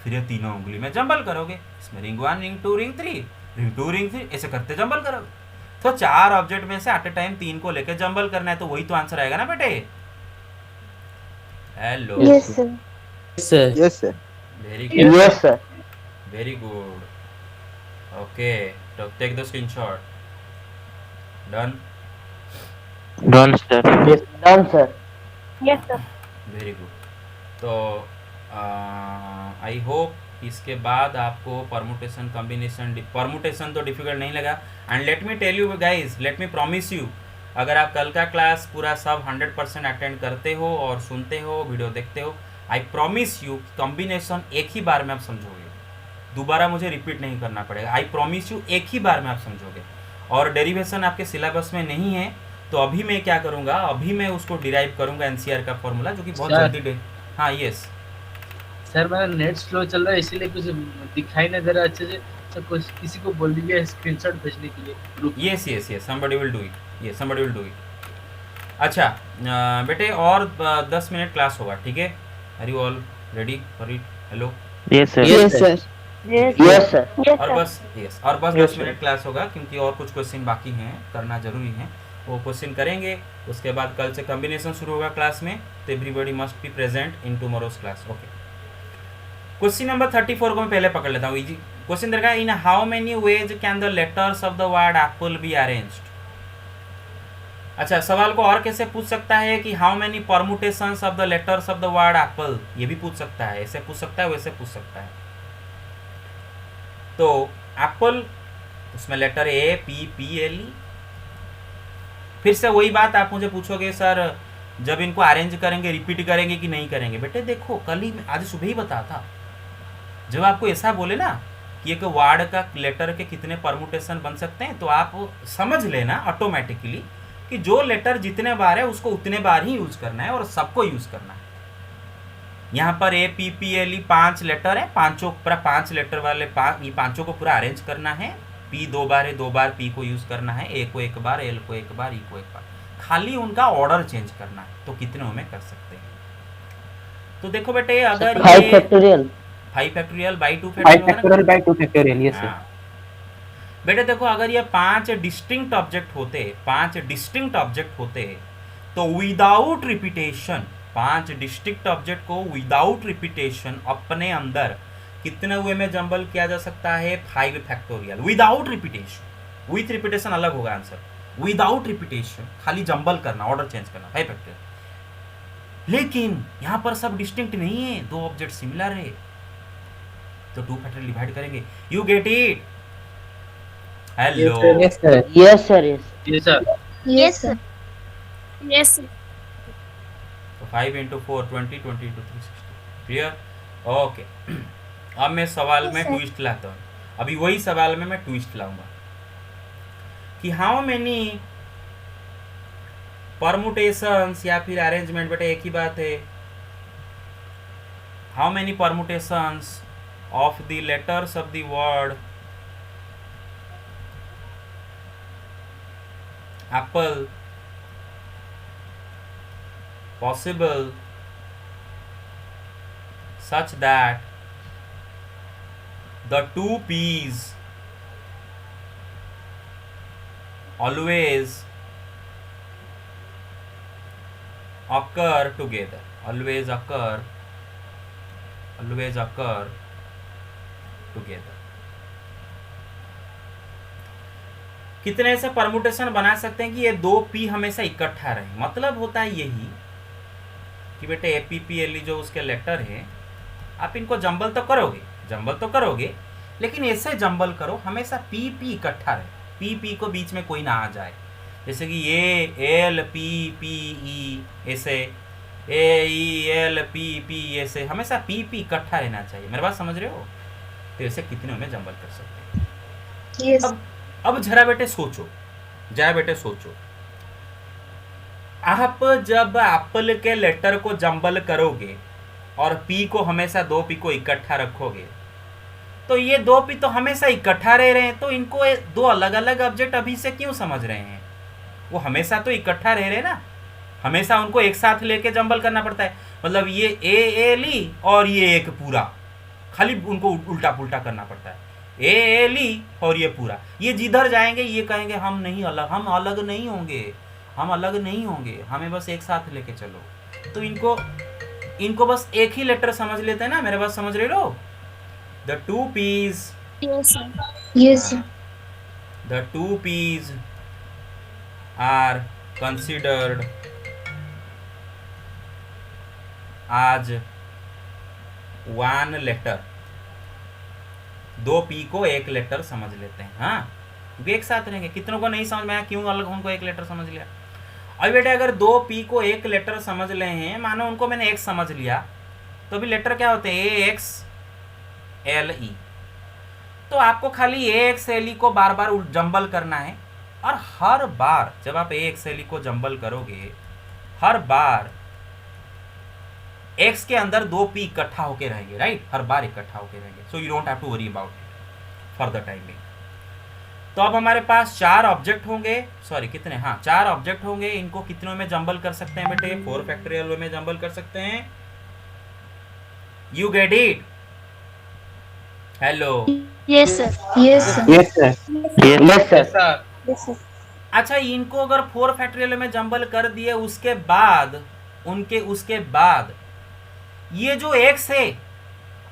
फिर ये तीनों उंगली में जंबल करोगे। इसमें ring 1, ring 2, ring 3, ring 2, ring 3, ऐसे करते जंबल करोगे। तो 4 ऑब्जेक्ट में से एट ए टाइम 3 को लेकर जंबल करना है, तो वही तो आंसर आएगा ना बेटे। Hello, Yes, sir. Yes, sir. Yes sir. Very good, Yes, sir. Very good. Okay, तो take the screenshot. Done, Done, sir. Yes, done, sir. Yes, sir. Very good. तो आई होप इसके बाद आपको परमुटेशन तो difficult नहीं लगा। And let me tell you guys, let me promise you, अगर आप कल का क्लास पूरा सब 100% अटेंड करते हो और सुनते हो, वीडियो देखते हो, आई प्रॉमिस यू कॉम्बिनेशन एक ही बार में आप समझोगे, दोबारा मुझे रिपीट नहीं करना पड़ेगा। आई प्रॉमिस यू एक ही बार में आप समझोगे। और डेरिवेशन आपके सिलेबस में नहीं है, तो अभी मैं क्या करूँगा, अभी मैं उसको डिराइव करूँगा NCR का फॉर्मूला, जो कि बहुत सर। जल्दी हाँ यस सर मेरा नेट स्लो चल रहा है, इसीलिए कुछ दिखाई नहीं दे रहा अच्छे से, तो कुछ किसी को बोल दीजिए स्क्रीनशॉट भेजने के लिए group. Yes yes yes, somebody will do it, yes somebody will do it। अच्छा बेटे, और 10 मिनट क्लास होगा, ठीक है? Are you all ready for it? Hello, Yes, sir. Yes, sir. Yes, Yes, sir. Yes, और sir. बस yes, और बस Yes, 10 मिनट क्लास होगा, क्योंकि और कुछ क्वेश्चन बाकी हैं, करना जरूरी है, वो क्वेश्चन करेंगे। उसके बाद कल से कॉम्बिनेशन शुरू होगा क्लास में, तो everybody must be present in tomorrow's class. Okay, question number 34 को मैं पहले पकड़ लेता हूँ। इजी क्वेश्चन देखा, इन how many veg can the letters of the word Apple be arranged. अच्छा, सवाल को और कैसे पूछ सकता है कि how many permutations of the letters of the word Apple, ये भी पूछ सकता है, ऐसे पूछ सकता है, वैसे पूछ सकता है। तो एप्पल, उसमें लेटर APPLE। फिर से वही बात आप मुझे पूछोगे, सर जब इनको अरेंज करेंगे रिपीट करेंगे कि नहीं करेंगे? बेटे देखो, कल ही आज सुबह ही बता था, जब आपको ऐसा बोले ना कि एक वर्ड का लेटर के कितने परमुटेशन बन सकते हैं, तो आप समझ लेना ऑटोमेटिकली कि जो लेटर जितने बार है उसको उतने बार ही यूज करना है और सबको यूज करना है। यहाँ पर APPLE 5 लेटर है, पांचों पूरा 5 लेटर वाले ये पांचों को पूरा अरेंज करना है पी 2 बार है, 2 बार पी को यूज करना है, ए को 1 बार, एल को 1 बार, ई को 1 बार, खाली उनका ऑर्डर चेंज करना है। तो कितने में कर सकते हैं? तो देखो बेटे अगर 5 factorial 5 factorial by 2 5 factorial by 2 factorial, yes sir. हाँ बेटे देखो अगर ये 5 डिस्टिंक्ट ऑब्जेक्ट होते, 5 डिस्टिंक्ट ऑब्जेक्ट होते तो विदाउट रिपीटेशन, 5 डिस्टिंक्ट ऑब्जेक्ट को विदाउट रिपीटेशन अपने अंदर कितने वे में जंबल किया जा सकता है? 5 factorial without repetition. With repetition अलग होगा आंसर, विदाउट रिपीटेशन खाली जंबल करना, ऑर्डर चेंज करना, 5 फैक्टोरियल। लेकिन यहां पर सब डिस्टिंक्ट नहीं है, 2 ऑब्जेक्ट सिमिलर है, तो 2 फैक्टोरियल डिवाइड करेंगे। You get it? Hello yes sir. Yes sir yes ये sir Yes, sir. Yes, sir. तो 5 × 4 20 20 × 360 क्लियर? ओके अब मैं सवाल में ट्विस्ट लाता हूँ। अभी वही सवाल में मैं ट्विस्ट लाऊंगा कि हाउ मेनी परमुटेशंस या फिर अरेंजमेंट, बेटा एक ही बात है। How many permutations of the letters of the word apple possible such that the 2 P's always occur together, always occur together। कितने ऐसे परमुटेशन बना सकते हैं कि ये 2 पी हमेशा इकट्ठा रहे? मतलब होता है यही कि बेटे APPLE जो उसके लेटर हैं, आप इनको जंबल तो करोगे, लेकिन ऐसे जंबल करो हमेशा पी इकट्ठा रहे, पी को बीच में कोई ना आ जाए। जैसे कि ए एल पी ई ऐसे, ए ई एल पी ऐसे, हमेशा पी इकट्ठा रहना चाहिए। मेरे बात समझ रहे हो? तो ऐसे कितने में जंबल कर सकते हैं? Yes. अब जरा बेटे सोचो, आप जब एप्पल के लेटर को जंबल करोगे और पी को हमेशा 2 पी को इकट्ठा रखोगे, तो ये 2 पी तो हमेशा इकट्ठा रह रहे हैं, तो इनको 2 अलग अलग ऑब्जेक्ट अभी से क्यों समझ रहे हैं? वो हमेशा तो इकट्ठा रह रहे ना, हमेशा उनको एक साथ लेके जंबल करना पड़ता है। मतलब ये ए ली और ये एक पूरा, खाली उनको उल्टा पुल्टा करना पड़ता है, ए ली और ये पूरा। ये जिधर जाएंगे ये कहेंगे हम अलग नहीं होंगे, हमें बस एक साथ लेके चलो। तो इनको बस एक ही लेटर समझ लेते हैं ना। मेरे बात समझ रहे हो? The 2 P's, Yes, sir. Yes, sir. the 2 P's are considered as one letter। 2 P को एक लेटर समझ लेते हैं, हाँ, क्योंकि एक साथ रहेंगे। कितनों को नहीं समझ में आया क्यों अलग उनको एक लेटर समझ लिया? अब बेटे अगर 2 पी को एक लेटर समझ ले हैं, मानो उनको मैंने एक समझ लिया, तो अभी लेटर क्या होते हैं? AXLE। तो आपको खाली AXLE को बार बार जंबल करना है, और हर बार जब आप AXLE को जंबल करोगे, हर बार X के अंदर 2 पी इकट्ठा होके रहेंगे, राइट? हर बार इकट्ठा होके रहेंगे। So you don't have to worry about it for the time being. तो अब हमारे पास 4 ऑब्जेक्ट होंगे, सॉरी कितने, हाँ 4 ऑब्जेक्ट होंगे। इनको कितनों में जंबल कर सकते हैं बेटे? 4 फैक्टोरियल वे में जंबल कर सकते हैं। You get it? Hello? Yes, sir. Yes, sir. Yes sir. Yes sir sir Yes, sir. अच्छा, इनको अगर 4 फैक्टोरियल में जंबल कर दिए, उसके बाद ये जो X है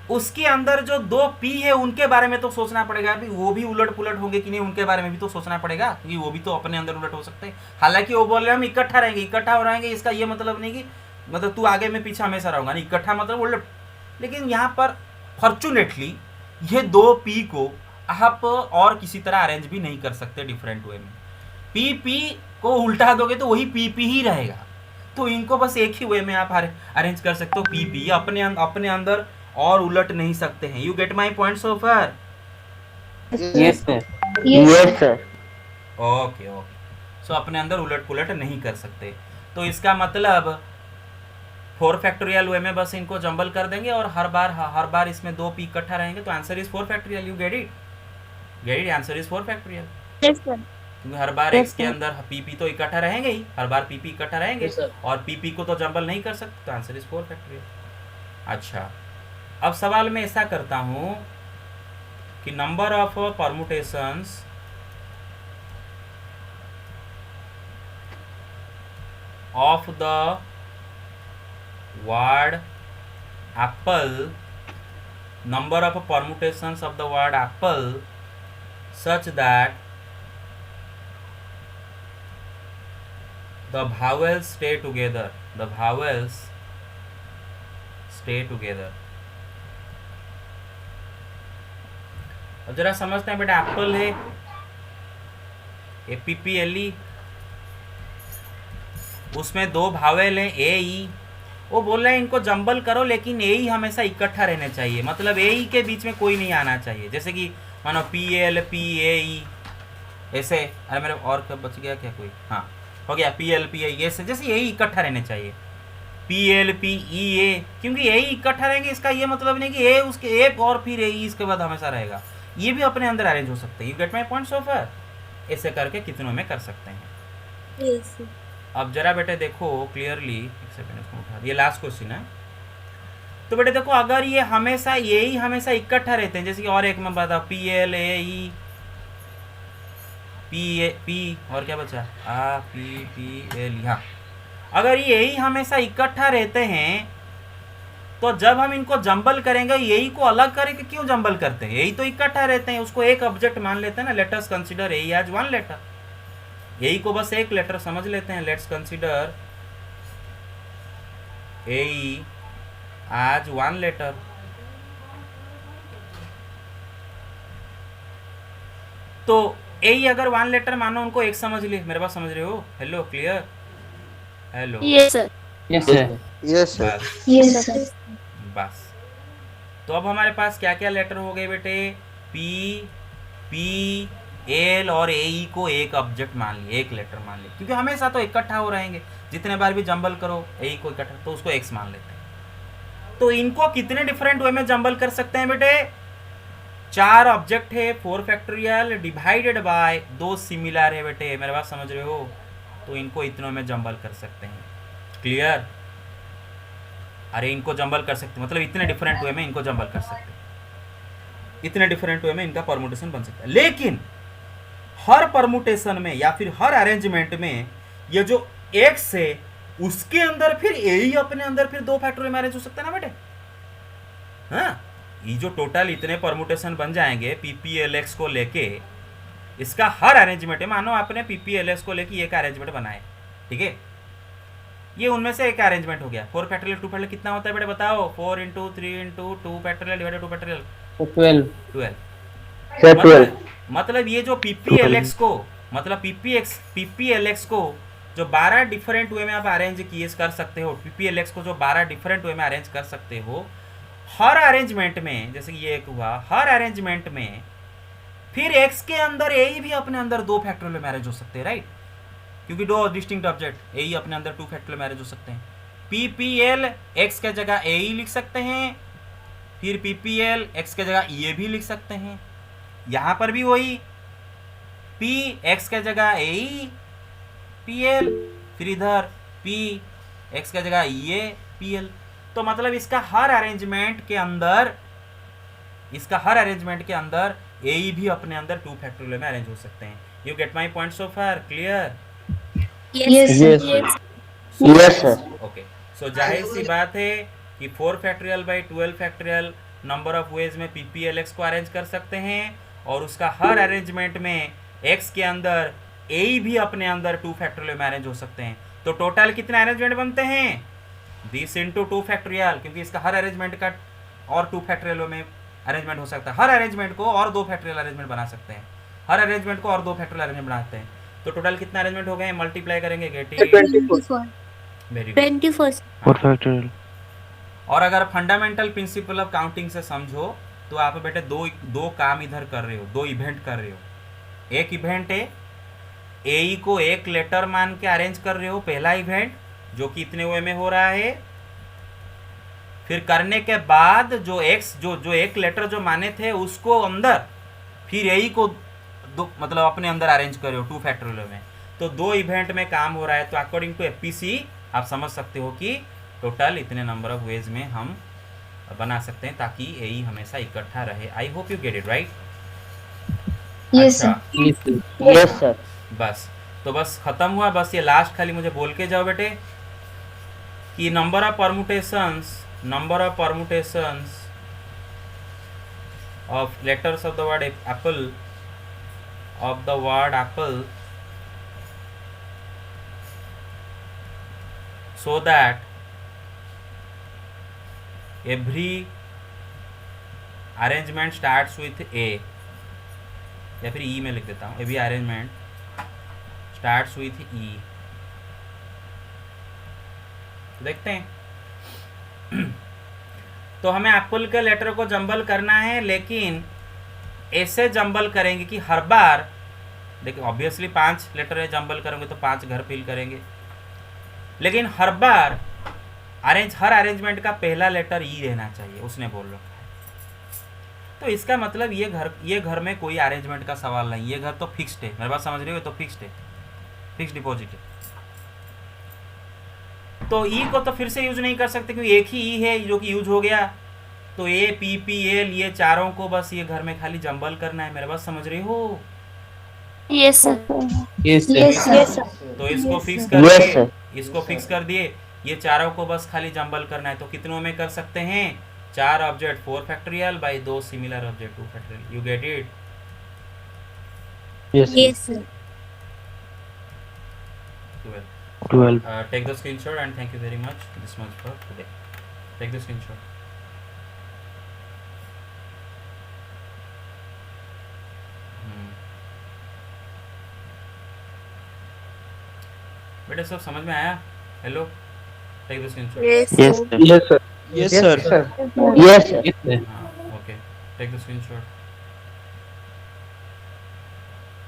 उसके अंदर जो 2 P है उनके बारे में तो सोचना पड़ेगा। अभी वो भी उलट पुलट होंगे कि नहीं, उनके बारे में भी तो सोचना पड़ेगा, क्योंकि वो भी तो अपने अंदर उलट हो सकते हैं। हालांकि वो बोल रहे हम इकट्ठा रहेंगे, इसका ये मतलब नहीं कि मतलब तू आगे में पीछे हमेशा रहूंगा, नहीं, इकट्ठा मतलब उलट। लेकिन यहाँ पर फॉर्चुनेटली ये 2 P को आप और किसी तरह अरेंज भी नहीं कर सकते डिफरेंट वे में। P को उल्टा दोगे तो वही P ही रहेगा। तो इनको बस एक ही वे में आप अरेंज कर सकते हो। P अपने अंदर और उलट नहीं सकते हैं। You get my point so far? Yes sir. Yes sir okay. So अपने अंदर उलट पुलट नहीं कर सकते। तो इसका मतलब 4 फैक्टोरियल वे में बस इनको जंबल कर देंगे और हर बार इसमें 2 P इकट्ठा रहेंगे। तो answer is 4 factorial. You get it? Get it, answer is 4 factorial. Yes, sir. क्योंकि हर बार Yes, x के sir. अंदर pp तो इकट्ठा रहेंगे ही, हर बार pp इकट्ठा रहेंगे Yes, sir. और pp को तो जंबल नहीं कर सकते, तो आंसर इज 4 फैक्टोरियल। अच्छा, अब सवाल में ऐसा करता हूं कि number of permutations of the word apple, number of permutations of the word apple such that the vowels stay together, the vowels stay together। अब जरा समझते हैं बेटा, एप्पल है APPLE, उसमें दो भावेल हैं AE, वो बोल रहे हैं इनको जंबल करो लेकिन AE हमेशा इकट्ठा रहने चाहिए, मतलब AE के बीच में कोई नहीं आना चाहिए। जैसे कि मानो PL PAE ऐसे, अरे मेरे और क्या बच गया क्या कोई, हाँ हो गया PL PAE ऐसे, जैसे AE इकट्ठा रहने चाहिए, PL PEA, क्योंकि AE इकट्ठा रहेंगे इसका ये मतलब नहीं कि A उसके A और फिर AE इसके बाद हमेशा रहेगा, ये भी अपने अंदर अरेंज हो सकते हैं। You get my point so far? ऐसे करके कितनों में कर सकते हैं। Yes, sir. अब जरा बेटे देखो क्लियरली, एक सेकंड इसको उठा, ये लास्ट क्वेश्चन है। तो बेटे देखो, अगर ये हमेशा यही हमेशा इकट्ठा रहते हैं, जैसे कि और एक में बताओ PL AE P और क्या बचा PPL, हाँ, अगर ये यही हमेशा इकट्ठा रहते हैं तो जब हम इनको जंबल करेंगे, यही को अलग करके क्यों जंबल करते हैं? यही तो इकट्ठा रहते हैं, उसको एक ऑब्जेक्ट मान लेते हैं ना। Let us consider AE as one letter, यही को बस एक लेटर समझ लेते हैं। Let's consider AE as one letter. तो AE अगर वन लेटर मानो, उनको एक समझ लिए, मेरे बात समझ रहे हो? Hello, clear? Hello, Yes, sir. Yes sir. Yes sir. बस Yes, sir. बस। तो अब हमारे पास क्या क्या लेटर हो गए बेटे? P L और AE को एक ऑब्जेक्ट मान लिए, एक लेटर मान लिए, क्योंकि हमेशा तो इकट्ठा हो रहेंगे, जितने बार भी जंबल करो AE को इकट्ठा, तो उसको X मान लेते हैं। तो इनको कितने डिफरेंट वे में जंबल कर सकते हैं बेटे? 4 ऑब्जेक्ट है, 4 फैक्टोरियल डिवाइडेड बाय 2 सिमिलर है बेटे, मेरे बात समझ रहे हो? तो इनको इतनों में जंबल कर सकते हैं। क्लियर? अरे इनको जंबल कर सकते, मतलब इतने डिफरेंट वे में इनको जंबल कर सकते हैं, इतने डिफरेंट वे में इनका परमुटेशन बन सकता है। लेकिन हर परमुटेशन में या फिर हर अरेंजमेंट में ये जो X है उसके अंदर फिर AE अपने अंदर फिर 2 फैक्टोरियल में अरेंज हो सकता है ना बेटे? हाँ, ये जो टोटल इतने परमुटेशन बन जाएंगे PPLX को लेके, इसका हर अरेंजमेंट है, मानो आपने PPLX को लेके एक अरेंजमेंट बनाए, ठीक है, ये उनमें से एक अरेंजमेंट हो गया। 4 फैक्टोरियल 2 फैक्टोरियल कितना होता है बेटे बताओ? 4 × 3 × 2 फैक्टोरियल डिवाइडेड 2 फैक्टोरियल 12। मतलब ये जो PPLX को, मतलब PPLX को जो 12 डिफरेंट वे में आप अरेंज किए कर सकते हो, PPLX को जो 12 डिफरेंट वे में अरेंज कर सकते हो, हर अरेंजमेंट में, जैसे कि ये एक हुआ, हर अरेंजमेंट में फिर X के अंदर AE भी अपने अंदर 2 फैक्टोरियल में अरेंज हो सकते हैं, राइट? क्योंकि 2 डिस्टिंक्ट ऑब्जेक्ट, AE अपने अंदर 2 फैक्टोरियल में अरेंज हो सकते हैं। PPL X के जगह AE लिख सकते हैं, फिर PPL X के जगह EA भी लिख सकते हैं। यहाँ पर भी वही P X के जगह AE PL, फिर इधर P X के जगह EA PL। तो मतलब इसका हर अरेंजमेंट के अंदर, AE भी अपने अंदर 2 फैक्टोरियल में अरेंज हो सकते हैं। You get my point so far? Clear? Yes, sir. Yes sir. Okay, so जाहिर सी बात है कि 4 factorial by 12 factorial number of ways में PPLX को अरेंज कर सकते हैं, और उसका हर अरेंजमेंट में X के अंदर AE भी अपने अंदर 2 फैक्टोरियल में अरेंज हो सकते हैं। तो टोटल कितने अरेंजमेंट बनते हैं? दिस इंटू 2 फैक्टोरियल, क्योंकि इसका हर अरेंजमेंट का और 2 फैक्टोरियल में अरेंजमेंट हो सकता है। हर अरेंजमेंट को और 2 फैक्टोरियल अरेंजमेंट बना सकते हैं, हर अरेंजमेंट को और 2 फैक्टोरियल अरेंजमेंट बनाते हैं। तो टोटल कितना अरेंजमेंट हो गए? मल्टीप्लाई करेंगे, get it. 24. Very good. 24. 4 factorial. और अगर फंडामेंटल प्रिंसिपल ऑफ काउंटिंग से समझो तो आप बेटे दो काम इधर कर रहे हो, 2 इवेंट कर रहे हो। एक इवेंट है AE को एक लेटर मान के अरेंज कर रहे हो, पहला इवेंट जो कि इतने वे में हो रहा है। फिर करने के बाद जो X जो एक लेटर जो माने थे उसको अंदर फिर यही को दो मतलब अपने अंदर अरेंज करे हो 2 फैक्टोरियल में, तो 2 इवेंट में काम हो रहा है। तो अकॉर्डिंग टू एफपीसी आप समझ सकते हो कि टोटल इतने नंबर ऑफ वेज में हम बना सकते हैं ताकि यही हमेशा इकट्ठा रहे। I hope you get it right. Yes, sir. Yes, sir. बस तो बस खत्म हुआ। बस ये लास्ट खाली मुझे बोल के जाओ बेटे कि number of permutations of letters of the word Apple so that every arrangement starts with A, या फिर E में लिख देता हूँ, every arrangement starts with E। देखते हैं तो हमें एप्पल के लेटर को जंबल करना है, लेकिन ऐसे जंबल करेंगे कि हर बार देखिए ऑब्वियसली 5 लेटर है, जंबल करेंगे तो 5 घर फिल करेंगे, लेकिन हर बार हर अरेंजमेंट का पहला लेटर ई रहना चाहिए, उसने बोल रखा है। तो इसका मतलब ये घर में कोई अरेंजमेंट का सवाल नहीं, ये घर तो फिक्स्ड है। मेरे बात समझ रहे हो? तो फिक्स्ड है, फिक्स्ड डिपॉजिट है। तो ई को तो फिर से यूज नहीं कर सकते क्योंकि एक ही ई है जो कि यूज हो गया। तो ए पी पी एल ये चारों को बस ये घर में खाली जंबल करना है। मेरे बात समझ रही हो? Yes, sir. Yes, sir. Yes, sir. तो इसको फिक्स Yes, कर sir. दिए, इसको फिक्स कर दिए, ये चारों को बस खाली जंबल करना है। तो कितनों में कर सकते हैं? 4 object 4 factorial by 2 similar object 2 factorial. You get it? Yes, sir. Yes, sir. 12. Take the screenshot and thank you very much. This much for today. Take the screenshot. बेटा सब समझ में आया? Hello, take the screenshot. Yes, Yes, sir. sir. Yes, sir. Yes, sir. Yes, sir. Yes, sir. हाँ okay, take the screenshot,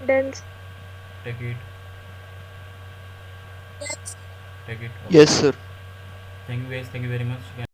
Done. Take it, take it. Yes, sir. Thank you guys, thank you very much.